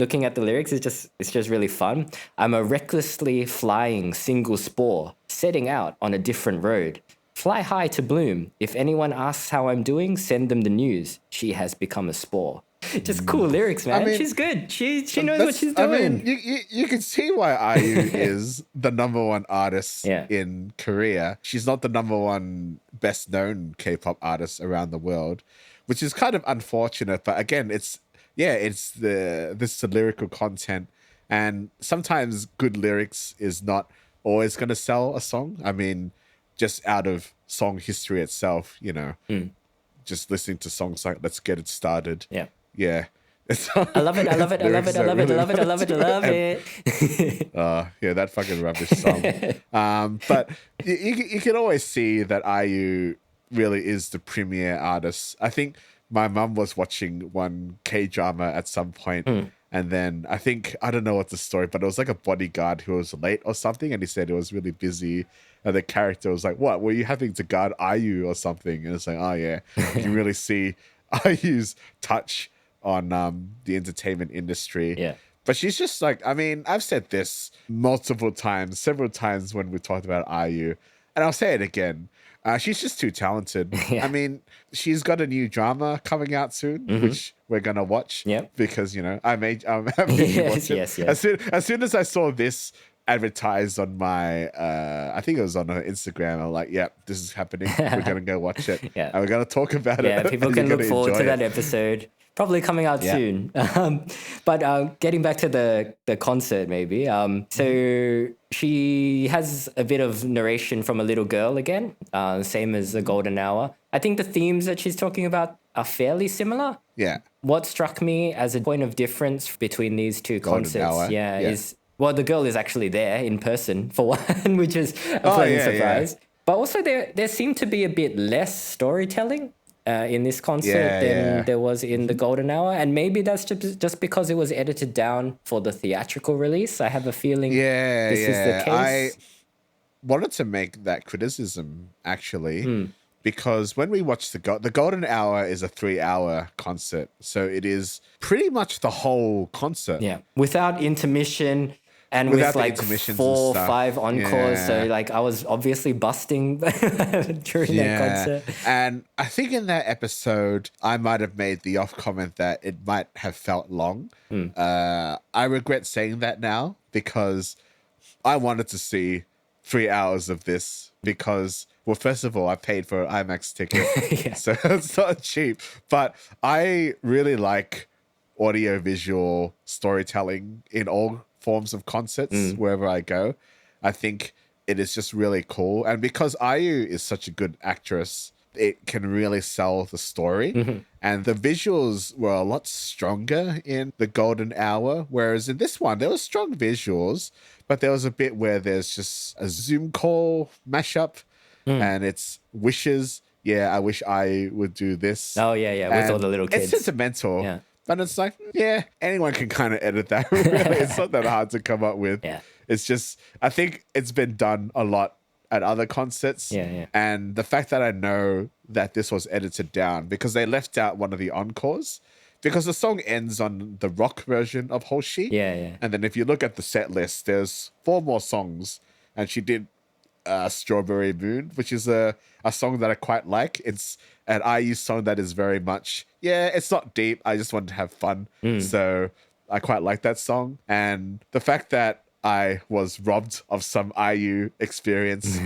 looking at the lyrics, it's just really fun. I'm a recklessly flying single spore, setting out on a different road. Fly high to bloom. If anyone asks how I'm doing, send them the news. She has become a spore. Just cool lyrics, man. I mean, she's good. She knows what she's doing. I mean, you can see why IU is the number one artist in Korea. She's not the number one best known K-pop artist around the world, which is kind of unfortunate. But again, it's the lyrical content, and sometimes good lyrics is not always going to sell a song. I mean, just out of song history itself, just listening to songs like "Let's Get It Started." Yeah. I love it. I love it. I love it. I love it. I love it. I love it. I love it. That fucking rubbish song. But you can always see that IU really is the premier artist. I think my mum was watching one K-drama at some point, and then I don't know what the story, but it was like a bodyguard who was late or something, and he said it was really busy. And the character was like, "What? Were you having to guard IU or something?" And it's like, "Oh yeah." You can really see IU's touch on the entertainment industry. Yeah. But she's just like, I mean, I've said this several times when we talked about IU, and I'll say it again. She's just too talented. I mean, she's got a new drama coming out soon, which we're going to watch. Because, I made you watch it. Yes. As soon as I saw this advertised on my, I think it was on her Instagram, I'm like, this is happening. We're going to go watch it. And we're going to talk about it. Yeah, people can look forward to that episode. Probably coming out soon. But getting back to the concert maybe. So she has a bit of narration from a little girl again, same as the Golden Hour. I think the themes that she's talking about are fairly similar. Yeah. What struck me as a point of difference between these two concerts Hour. Is, the girl is actually there in person for one, which is a pleasant surprise. But also there seemed to be a bit less storytelling in this concert than there was in the Golden Hour. And maybe that's just because it was edited down for the theatrical release. I have a feeling this is the case. I wanted to make that criticism, actually, because when we watched the Golden Hour is a 3-hour concert. So it is pretty much the whole concert. Yeah, without intermission. And with like 4 or 5 encores. So like I was obviously busting during that concert. And I think in that episode, I might have made the off comment that it might have felt long. I regret saying that now because I wanted to see 3 hours of this because, well, first of all, I paid for an IMAX ticket, so it's not cheap. But I really like audio-visual storytelling in all forms of concerts wherever I go. I think it is just really cool. And because IU is such a good actress, it can really sell the story. And the visuals were a lot stronger in the Golden Hour, whereas in this one, there were strong visuals, but there was a bit where there's just a Zoom call mashup and it's wishes. Yeah, I wish I would do this. Oh, yeah, with all the little kids. It's sentimental. Yeah. But it's like, yeah, anyone can kind of edit that. Really, it's not that hard to come up with. Yeah. It's just, I think it's been done a lot at other concerts. Yeah. And the fact that I know that this was edited down because they left out one of the encores because the song ends on the rock version of Hoshi. Yeah. And then if you look at the set list, there's 4 more songs and she did Strawberry Moon, which is a song that I quite like. It's an IU song that is very much, it's not deep. I just want to have fun. So I quite like that song. And the fact that I was robbed of some IU experience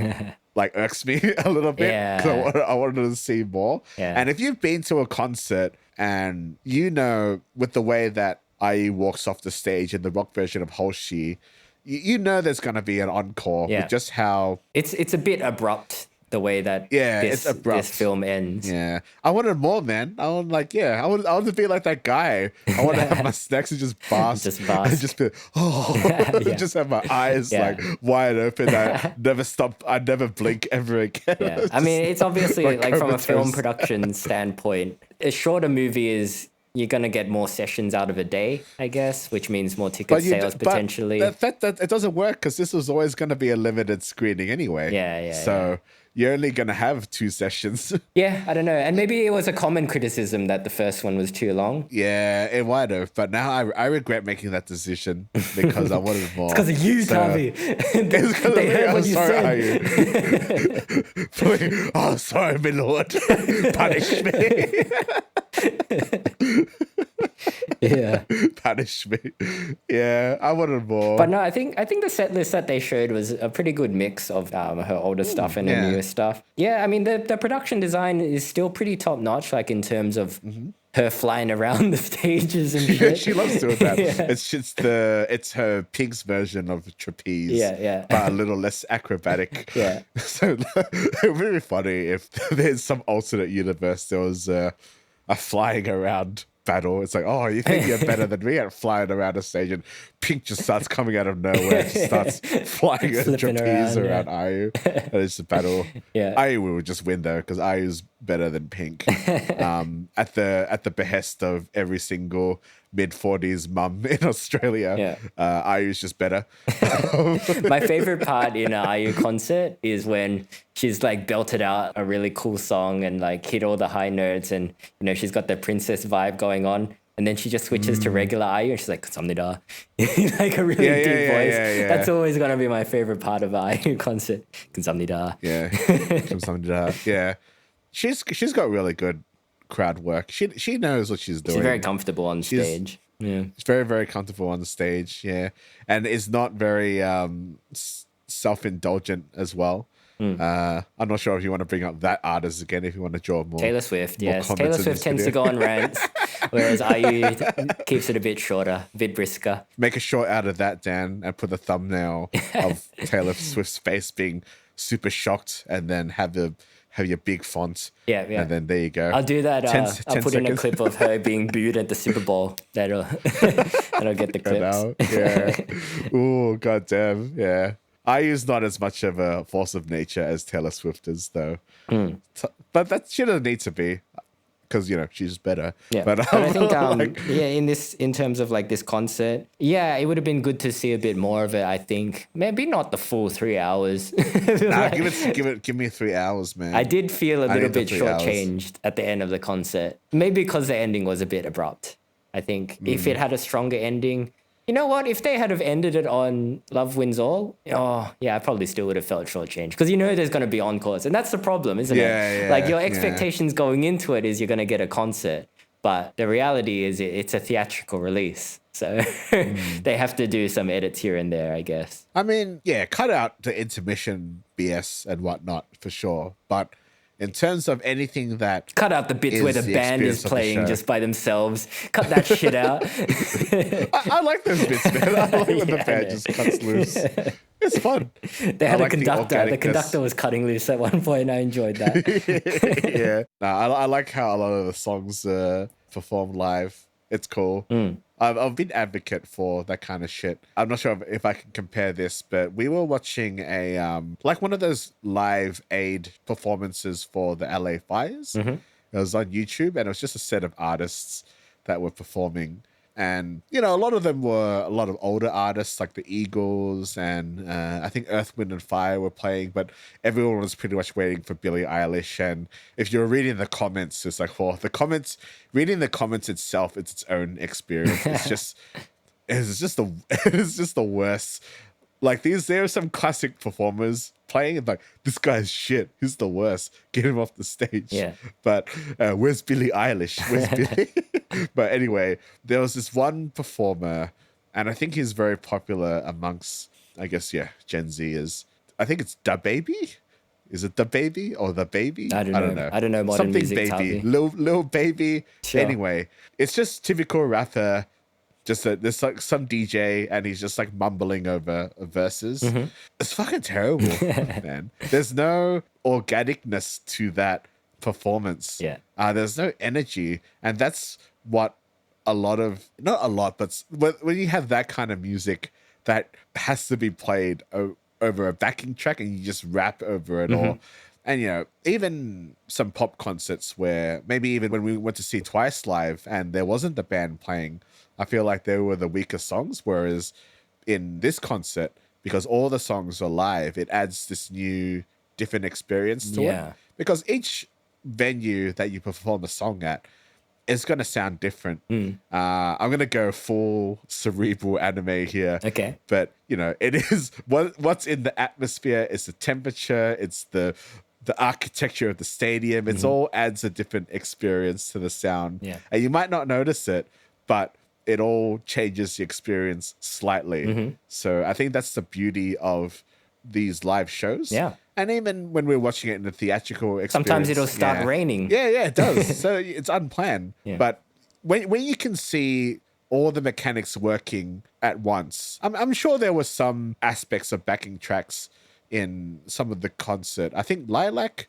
like irks me a little bit because I wanted to see more. And if you've been to a concert and you know with the way that IU walks off the stage in the rock version of Hoshi, you know there's going to be an encore with just how... It's a bit abrupt, the way that this film ends. Yeah. I wanted more, man. I was like, I want to be like that guy. I want to have my snacks and just bask. And just be, just have my eyes like wide open. I never blink ever again. Yeah. I mean, it's obviously like from a film production standpoint, a shorter movie is... You're going to get more sessions out of a day, I guess, which means more ticket sales potentially. But that it doesn't work because this was always going to be a limited screening anyway. Yeah. So you're only going to have 2 sessions. Yeah, I don't know. And maybe it was a common criticism that the first one was too long. Yeah, it might have. But now I regret making that decision because I wanted more. It's because of you, Tavi. They heard what you said. Please. Oh, sorry, my lord. Punish me. Punish me. Yeah, I wanted more. But no, I think the set list that they showed was a pretty good mix of her older stuff and her newer stuff. Yeah, I mean the production design is still pretty top notch, like in terms of her flying around the stages and shit. She loves doing that. It's her Pink's version of trapeze. Yeah. But a little less acrobatic. Yeah. So it would be funny if there's some alternate universe there was a flying around battle. It's like, oh, you think you're better than me at flying around a stage, and Pink just starts coming out of nowhere and just starts flying a trapeze around IU. And it's a battle. IU will just win though, because IU's better than Pink. At the behest of every single mid-40s mum in Australia. IU's just better. My favorite part in an IU concert is when she's like belted out a really cool song and like hit all the high notes, and you know she's got the princess vibe going on, and then she just switches to regular IU and she's like "Kamsahamnida," like a really deep voice. That's always gonna be my favorite part of an IU concert. "Kamsahamnida." Yeah, "Kamsahamnida." Yeah, she's got really good crowd work. She knows what she's doing. She's very comfortable on stage. She's very, very comfortable on the stage. Yeah, and is not very self-indulgent as well. I'm not sure if you want to bring up that artist again, if you want to draw more. Taylor Swift, yes. Taylor Swift tends to go on rants, whereas IU keeps it a bit shorter, a bit brisker. Make a short out of that, Dan, and put the thumbnail of Taylor Swift's face being super shocked, and then have your big font. Yeah. And then there you go. I'll do that. I'll put in a clip of her being booed at the Super Bowl. That'll get the clips. Yeah. Ooh, goddamn. Yeah. IU's not as much of a force of nature as Taylor Swift is, though. But that she doesn't need to be, because she's better. Yeah. But I think in terms of like this concert, it would have been good to see a bit more of it. I think maybe not the full 3 hours. Nah, give me 3 hours, man. I did feel a little bit shortchanged at the end of the concert. Maybe because the ending was a bit abrupt. I think if it had a stronger ending. You know what? If they had have ended it on Love Wins All, I probably still would have felt shortchanged, because there's going to be encores, and that's the problem, isn't it? Like your expectations going into it is you're going to get a concert, But the reality is it's a theatrical release. So they have to do some edits here and there, I guess. I mean, yeah, cut out the intermission BS and whatnot for sure. But in terms of anything that Cut out the bits where the band is experience of the playing show- just by themselves. Cut that shit out. I like those bits, man. I like when the Yeah, band man. just cuts loose. It's fun. They had I a like the conductor. The organicness. conductor was cutting loose at one point. I enjoyed that. Yeah. I like how a lot of the songs performed live. It's cool. I've been advocate for that kind of shit. I'm not sure if I can compare this, but we were watching a like one of those live aid performances for the LA fires. It was on YouTube, and it was just a set of artists that were performing. And, you know, a lot of them were a lot of older artists like the Eagles and I think Earth, Wind and Fire were playing, but everyone was pretty much waiting for Billie Eilish. And if you're reading the comments, it's like, well, reading the comments itself, it's its own experience. It's just the worst. Like there are some classic performers playing and like, this guy's shit. He's the worst. Get him off the stage. Yeah. But where's Billie Eilish? Where's Billie? But anyway, there was this one performer, and I think he's very popular amongst, I guess, Gen Z is. I think it's Da Baby. Is it Da Baby or The Baby? I don't know. I don't know modern Something music, Baby. Tavi. Lil Baby. Sure. Anyway, it's just typical rapper. Just that there's like some DJ and he's just like mumbling over verses. It's fucking terrible, man. There's no organicness to that performance. Yeah. There's no energy. And that's what not a lot, but when you have that kind of music that has to be played over a backing track and you just rap over it all. And, you know, even some pop concerts where maybe even when we went to see Twice live and there wasn't the band playing, I feel like they were the weaker songs. Whereas in this concert, because all the songs are live, it adds this new, different experience to it. Because each venue that you perform a song at is going to sound different. I'm going to go full cerebral anime here. Okay. But, you know, it is what's in the atmosphere, it's the temperature, it's the architecture of the stadium. It's all adds a different experience to the sound. Yeah. And you might not notice it, but it all changes the experience slightly. So I think that's the beauty of these live shows. Yeah. And even when we're watching it in the theatrical experience. Sometimes it'll start raining. Yeah, it does. So it's unplanned. Yeah. But when you can see all the mechanics working at once, I'm sure there were some aspects of backing tracks in some of the concert. I think Lilac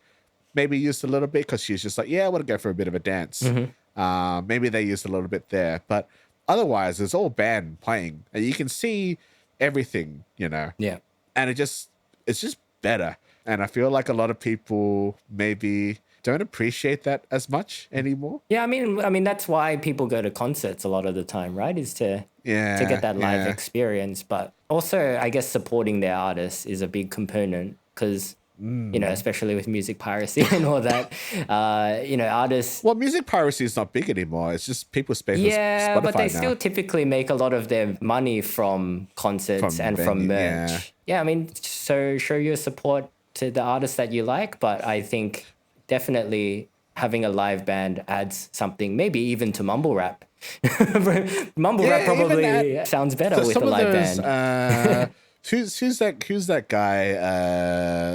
maybe used a little bit because she's just like, I want to go for a bit of a dance. Maybe they used a little bit there. But otherwise, it's all band playing. And you can see everything, you know. Yeah. And it's just better. And I feel like a lot of people maybe don't appreciate that as much anymore. Yeah, I mean that's why people go to concerts a lot of the time, right? Is to get that live experience. But also, I guess supporting their artists is a big component because, you know, especially with music piracy and all that, you know, artists. Well, music piracy is not big anymore. It's just people pay for Yeah, Spotify but they now. still typically make a lot of their money from concerts From and from venue, merch. Yeah, I mean, so show your support to the artists that you like, but I think definitely having a live band adds something, maybe even to mumble rap. Mumble rap probably sounds better with a live band. Who's that guy?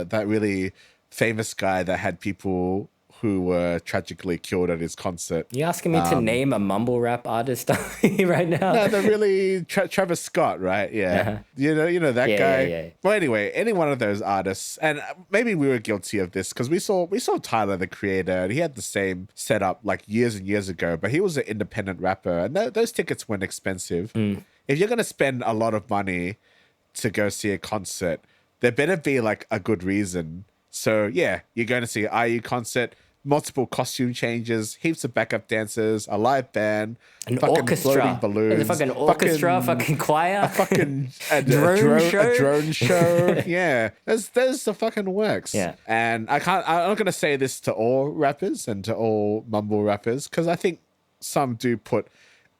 That really famous guy that had people who were tragically killed at his concert. You asking me to name a mumble rap artist right now? No, they're really Travis Scott, right? Yeah, you know that guy. Yeah. Well, anyway, any one of those artists, and maybe we were guilty of this because we saw Tyler the Creator, and he had the same setup like years and years ago, but he was an independent rapper, and those tickets weren't expensive. If you're gonna spend a lot of money to go see a concert, there better be like a good reason. So yeah, you're going to see an IU concert, multiple costume changes, heaps of backup dancers, a live band, An fucking orchestra, floating balloons, a fucking orchestra, fucking choir, a fucking drone show. Yeah, there's the fucking works. Yeah. And I'm not going to say this to all rappers and to all mumble rappers because I think some do put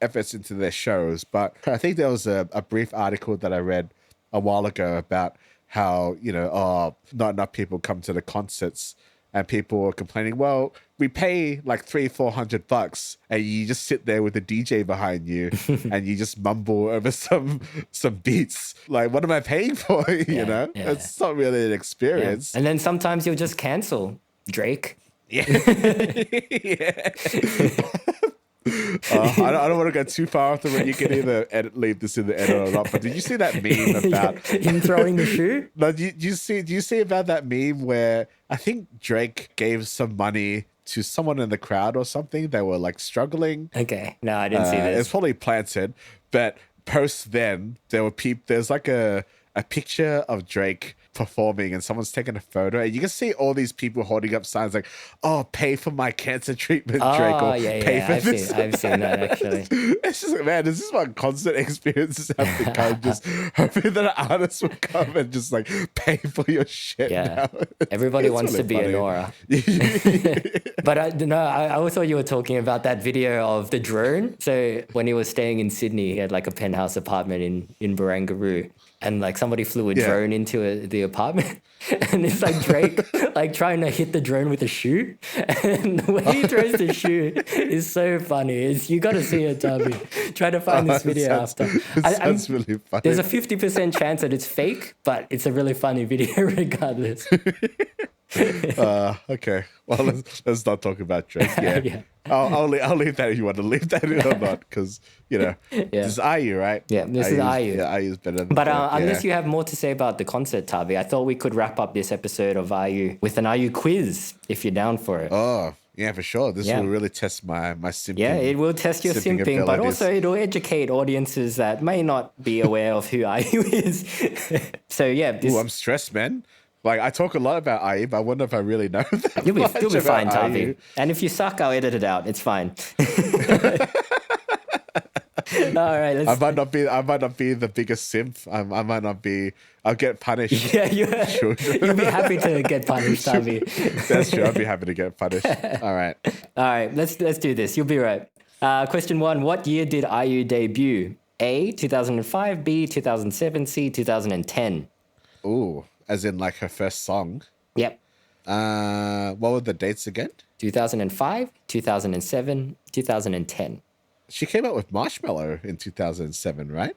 efforts into their shows, but I think there was a brief article that I read a while ago about how, you know, not enough people come to the concerts and people were complaining, well, we pay like $300-400 and you just sit there with a DJ behind you and you just mumble over some beats. Like, what am I paying for? You know, it's not really an experience. And then sometimes you'll just cancel Drake. Yeah. Yeah. I don't want to go too far off the road. You can either leave this in the edit or not. But did you see that meme about him throwing the shoe? No, do you see about that meme where I think Drake gave some money to someone in the crowd or something? They were like struggling. Okay, no, I didn't see this. It's probably planted, but post then there were there's like a picture of Drake performing and someone's taking a photo and you can see all these people holding up signs like, oh, pay for my cancer treatment, Drake, or pay for this. I've seen that actually. It's just like, man, this is what constant experiences have become. Just hoping that an artist will come and just like pay for your shit. Yeah, now. everybody wants really to be funny. a Nora. But I also thought you were talking about that video of the drone. So when he was staying in Sydney, he had like a penthouse apartment in Barangaroo. And like somebody flew a drone into the apartment, and it's like Drake like trying to hit the drone with a shoe, and the way he throws the shoe is so funny. You got to see it, Darby. Try to find this video after. That's really funny. There's a 50% chance that it's fake, but it's a really funny video regardless. Okay. Well, let's not talk about Drake. Yeah. I'll leave that if you want to leave that in or not, because this is IU, right? Yeah, this is IU. Yeah, IU is better than But unless you have more to say about the concert, Tavi, I thought we could wrap up this episode of IU with an IU quiz, if you're down for it. Oh, yeah, for sure. This will really test my simping. Yeah, it will test your simping, but also it'll educate audiences that may not be aware of who IU is. So yeah. Ooh, I'm stressed, man. Like, I talk a lot about IU, but I wonder if I really know that You'll be fine, IU. Tavi. And if you suck, I'll edit it out. It's fine. All right. I might not be the biggest simp. I might not be. I'll get punished. Yeah, you'll be happy to get punished, Tavi. That's true. I'll be happy to get punished. All right. Let's do this. You'll be right. Question 1. What year did IU debut? A, 2005, B, 2007, C, 2010. Ooh, as in like her first song. Yep. What were the dates again? 2005, 2007, 2010. She came out with Marshmallow in 2007, right?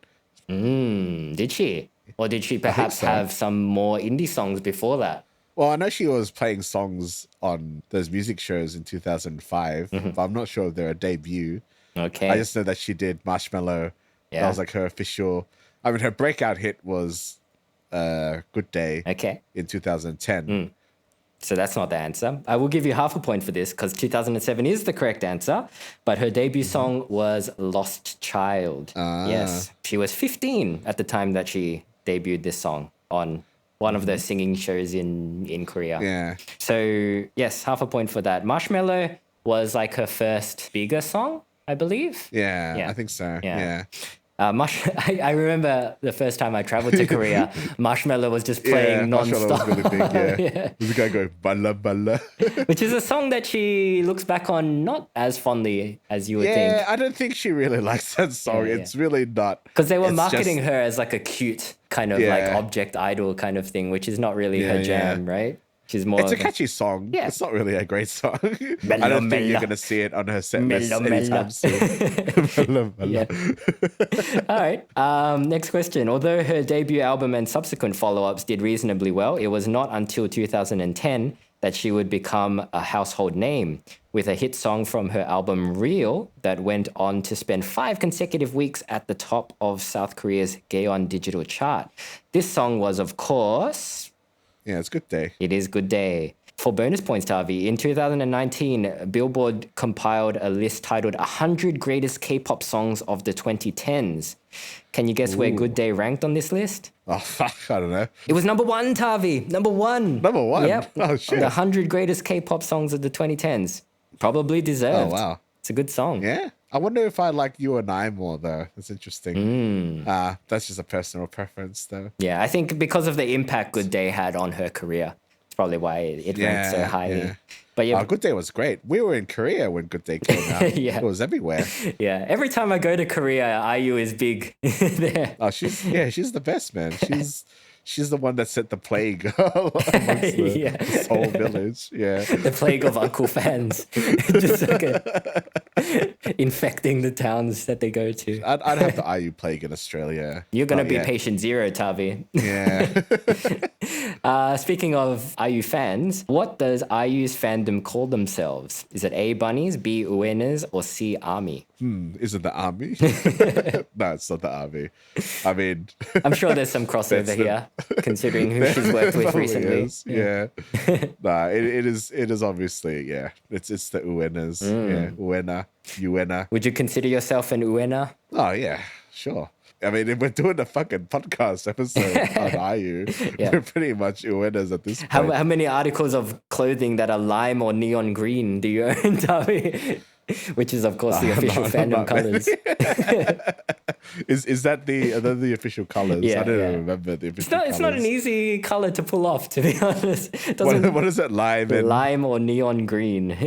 Did she? Or did she perhaps have some more indie songs before that? Well, I know she was playing songs on those music shows in 2005, but I'm not sure if they're a debut. Okay. I just know that she did Marshmallow. Yeah. That was like her official. I mean, her breakout hit was Good Day. Okay. In 2010. So that's not the answer. I will give you half a point for this because 2007 is the correct answer, but her debut song was Lost Child. Yes. She was 15 at the time that she debuted this song on one of the singing shows in Korea. Yeah. So, yes, half a point for that. Marshmallow was like her first bigger song, I believe. Yeah. I think so. Yeah. I remember the first time I traveled to Korea, Marshmallow was just playing Marshmallow non-stop. was really big, yeah. There's a guy going, bala, bala. Which is a song that she looks back on not as fondly as you would think. Yeah, I don't think she really likes that song. It's really not. Because they were marketing her as like a cute kind of like object idol kind of thing, which is not really her jam, right? She's more. It's a catchy song. Yeah. It's not really a great song. Mellow, I don't think you're going to see it on her set list anytime soon. All right. Next question. Although her debut album and subsequent follow-ups did reasonably well, it was not until 2010 that she would become a household name with a hit song from her album Real that went on to spend 5 consecutive weeks at the top of South Korea's Gaon digital chart. This song was, of course... Yeah, it's Good Day. It is Good Day. For bonus points, Tavi, in 2019, Billboard compiled a list titled 100 Greatest K-Pop Songs of the 2010s. Can you guess where Good Day ranked on this list? Oh, fuck, I don't know. It was number 1, Tavi. Number 1. Number 1? Yep. Oh, shit. The 100 Greatest K-Pop Songs of the 2010s. Probably deserved. Oh, wow. It's a good song. Yeah. I wonder if I like You and I more, though. That's interesting. That's just a personal preference, though. Yeah, I think because of the impact Good Day had on her career, it's probably why it ranked so highly. Yeah. But yeah, Good Day was great. We were in Korea when Good Day came out. Yeah. It was everywhere. Yeah, every time I go to Korea, IU is big there. Oh, she's the best, man. She's the one that set the plague amongst the whole village. Yeah. The plague of uncle fans. Just infecting the towns that they go to. I'd have the IU plague in Australia. You're going to be patient zero, Tavi. Yeah. Speaking of IU fans, what does IU's fandom call themselves? Is it A, bunnies, B, uenas, or C, army? Is it the army? No, it's not the army. I mean... I'm sure there's some crossover here, considering who she's worked with recently. Is. Yeah. Nah, it is obviously, yeah. It's the uenas. Yeah, uena. Would you consider yourself an uena? Oh, yeah, sure. I mean, if we're doing a fucking podcast episode on IU, we're pretty much uenas at this point. How many articles of clothing that are lime or neon green do you own, Tavi? Which is, of course, the official fandom colors. Is that the official colors? Yeah, I don't even remember the official colors. It's not an easy color to pull off, to be honest. What is it, lime or neon green?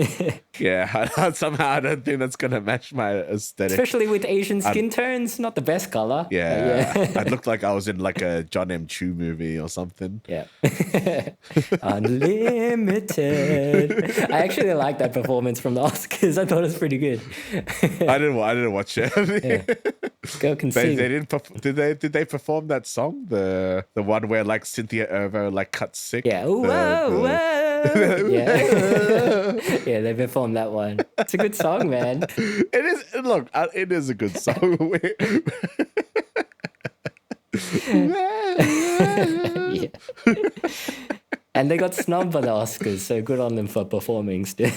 Yeah, somehow I don't think that's going to match my aesthetic. Especially with Asian skin tones, not the best color. Yeah. I looked like I was in like a John M. Chu movie or something. Yeah. Unlimited. I actually like that performance from the Oscars. I thought it was pretty good. I didn't watch it. Girl can sing. They didn't. Did they perform that song? The one where like Cynthia Erivo like cut sick. Yeah. Whoa. Yeah. Yeah, they performed that one. It's a good song, man. It is. Look, it is a good song. Yeah. And they got snubbed by the Oscars, so good on them for performing still.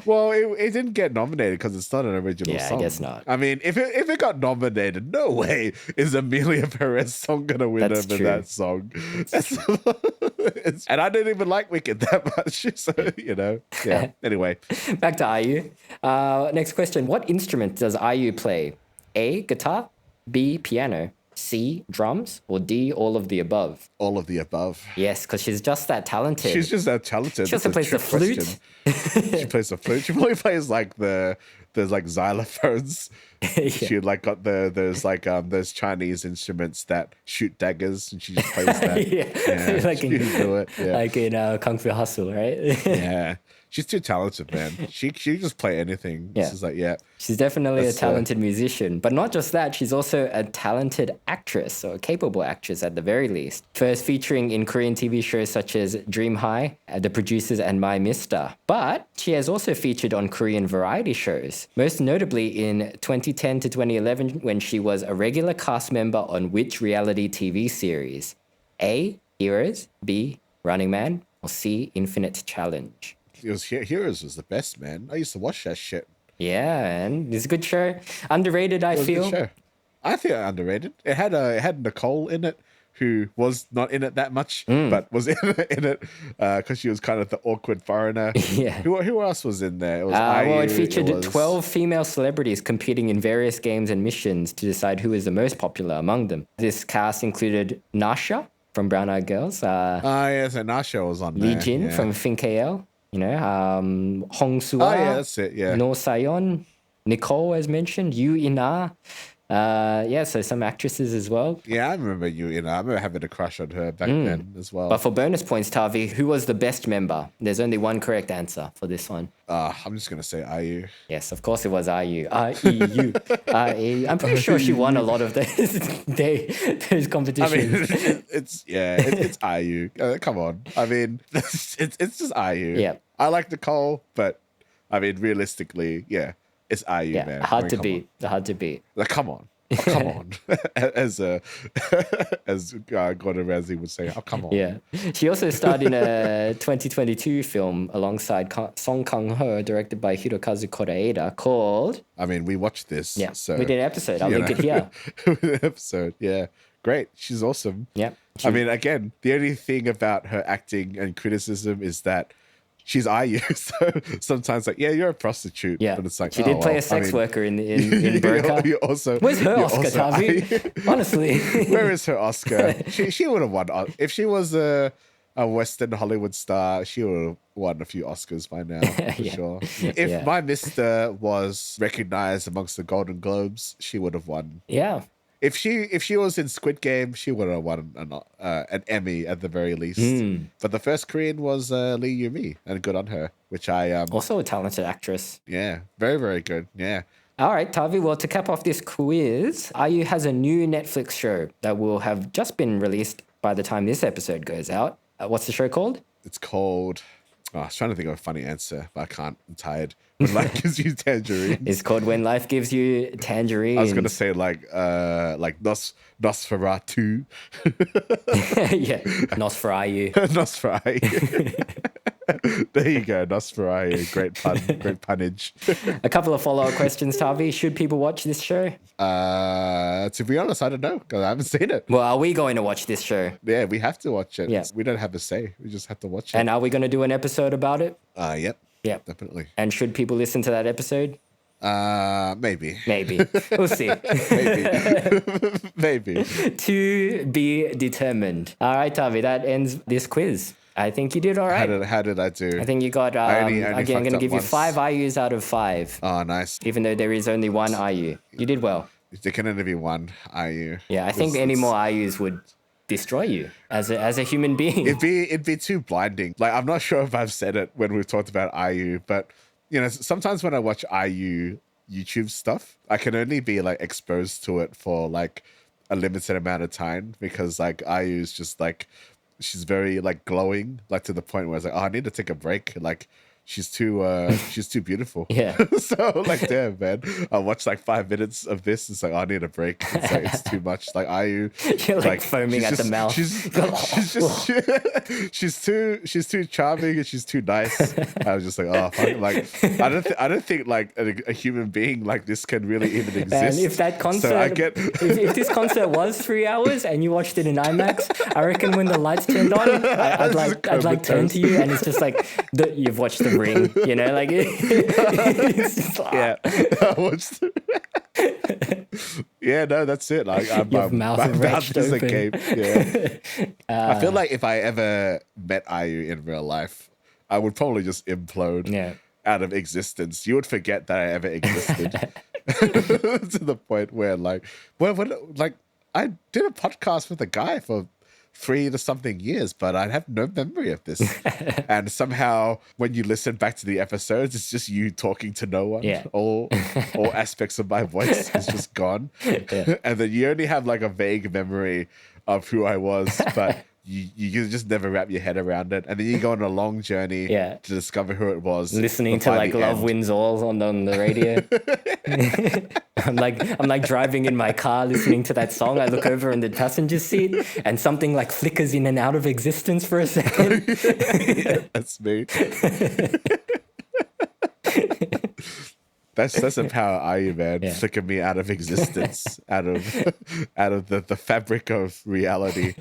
Well, it didn't get nominated because it's not an original song. Yeah, I guess not. I mean, if it got nominated, no way is Amelia Perez's song going to win That's over true. that song. And I didn't even like Wicked that much, so, yeah. Anyway. Back to IU. Next question. What instrument does IU play? A, guitar, B, piano, C, drums, or D, all of the above? All of the above. Yes, because she's just that talented. She's just that talented. She also plays the flute. She plays the flute. She probably plays like there's like xylophones. Yeah. She like got those Chinese instruments that shoot daggers, and she just plays that. Yeah. Like she can do it. Yeah. Like in Kung Fu Hustle, right? Yeah. She's too talented, man. She just play anything. Yeah. This is like, yeah. She's definitely a talented musician. But not just that, she's also a talented actress, or a capable actress at the very least. First featuring in Korean TV shows such as Dream High, The Producers, and My Mister. But she has also featured on Korean variety shows, most notably in 2010 to 2011 when she was a regular cast member on which reality TV series? A, HEREH, B, Running Man, or C, Infinite Challenge? HEREH was the best, man. I used to watch that shit. Yeah, and it's a good show. Underrated, I feel. Good show. I think underrated. It had Nicole in it, who was not in it that much, but was in it because she was kind of the awkward foreigner. Yeah. Who else was in there? It was it featured 12 female celebrities competing in various games and missions to decide who is the most popular among them. This cast included Nasha from Brown Eyed Girls. So Nasha was on Lee there. Jin from FinKL. Hong Sua. Oh, yeah, that's it, yeah. No Sayon. Nicole, as mentioned. Yu Ina. So some actresses as well. Yeah, I remember I remember having a crush on her back then as well. But for bonus points, Tavi, who was the best member? There's only one correct answer for this one. I'm just going to say IU. Yes, of course it was IU. IEU. I'm pretty sure she won a lot of those competitions. I mean, it's IU. Come on. I mean, it's just IU. Yeah. I like Nicole, but I mean, realistically, yeah, it's IU, Yeah, man. hard to beat. Hard to beat. Like, come on. Oh, come on. as Gordon Ramsay would say, oh, come on. Yeah. She also starred in a 2022 film alongside Song Kang-ho, directed by Hirokazu Koreeda, called... I mean, we watched this. Yeah, so, we did an episode. I'll link it here. An episode, yeah. Great. She's awesome. Yeah. I mean, again, the only thing about her acting and criticism is that she's IU, so sometimes like, yeah, you're a prostitute. Yeah, but it's like she did play a sex worker in Burka. Where's her Oscar, Tavi? Honestly, where is her Oscar? She would have won if she was a Western Hollywood star. She would have won a few Oscars by now for sure. If My Mister was recognized amongst the Golden Globes, she would have won. Yeah. If she was in Squid Game, she would have won an Emmy at the very least. But the first Korean was Lee Yu-mi, and good on her. Which I Also a talented actress. Yeah, very, very good. Yeah. All right, Tavi. Well, to cap off this quiz, IU has a new Netflix show that will have just been released by the time this episode goes out. What's the show called? It's called... Oh, I was trying to think of a funny answer, but I can't. I'm tired. When life gives you tangerines. It's called When Life Gives You Tangerines. I was going to say like Nosferatu. Yeah, Nosferatu. Nosferatu. There you go, Nosferatu. Great pun, great punnage. A couple of follow-up questions, Tavi. Should people watch this show? To be honest, I don't know because I haven't seen it. Well, are we going to watch this show? Yeah, we have to watch it. Yeah. We don't have a say. We just have to watch it. And are we going to do an episode about it? Yep. Yeah, Definitely. And should people listen to that episode? Maybe. Maybe. We'll see. Maybe. Maybe. To be determined. All right, Tavi, that ends this quiz. I think you did all right. How did I do? I think you got, only again, I'm going to give you 5 IUs out of 5. Oh, nice. Even though there is only 1 IU. You did well. There can only be one IU. Yeah, I think any more IUs would destroy you as a human being. It'd be too blinding. Like, I'm not sure if I've said it when we've talked about IU, but you know, sometimes when I watch IU YouTube stuff, I can only be like exposed to it for like a limited amount of time because like IU is just like, she's very like glowing, like to the point where it's like, oh, I need to take a break. Like she's too beautiful. Yeah. So like, damn, man, I watched like 5 minutes of this. It's like, oh, I need a break. It's like, it's too much. Like IU, you're like foaming at the mouth. She's too charming and she's too nice. I was just like, oh, fuck. Like I don't think like a human being like this can really even exist. And if that concert, so if this concert was 3 hours and you watched it in IMAX, I reckon when the lights turned on, I'd like turn to you and it's just like you've watched The Ring, you know, like it's just like, yeah. I watched yeah, no, that's it. Like Your mouth is open. agape. Yeah. I feel like if I ever met IU in real life, I would probably just implode out of existence. You would forget that I ever existed to the point where like, like I did a podcast with a guy for 3 to something years, but I have no memory of this. And somehow when you listen back to the episodes, it's just you talking to no one. Yeah. All aspects of my voice is just gone. Yeah. And then you only have like a vague memory of who I was, but you just never wrap your head around it. And then you go on a long journey to discover who it was. Listening to like Love Wins All on the radio. I'm like driving in my car listening to that song. I look over in the passenger seat and something like flickers in and out of existence for a second. Yeah, that's me. That's the power of IU, man. Yeah. Flicker me out of existence, out of the fabric of reality.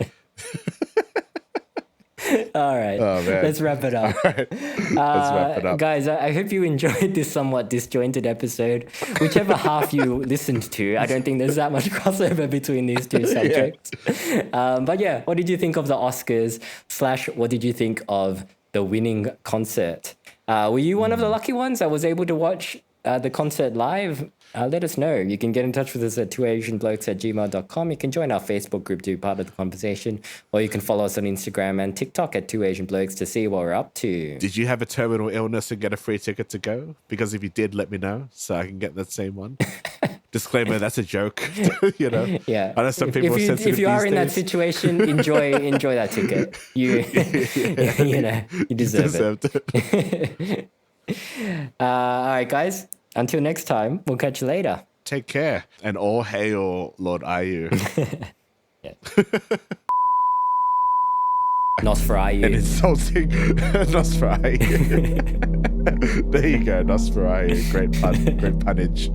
All right, let's wrap it up. All right. Let's wrap it up. Guys, I hope you enjoyed this somewhat disjointed episode. Whichever half you listened to, I don't think there's that much crossover between these two subjects. But yeah, what did you think of the Oscars / what did you think of the winning concert? Were you one of the lucky ones that was able to watch the concert live? Let us know. You can get in touch with us at twoasianblokes@gmail.com. You can join our Facebook group to be part of the conversation, or you can follow us on Instagram and TikTok at 2AsianBlokes to see what we're up to. Did you have a terminal illness and get a free ticket to go? Because if you did, let me know so I can get that same one. Disclaimer, that's a joke. You know? Yeah. I know some people are sensitive if you are these in that days. situation, enjoy that ticket. You you deserve it. All right, guys. Until next time, we'll catch you later. Take care. And all hail Lord IU. Nosferatu. And insulting Nosferatu. There you go, Nosferatu. Great pun, great punnage.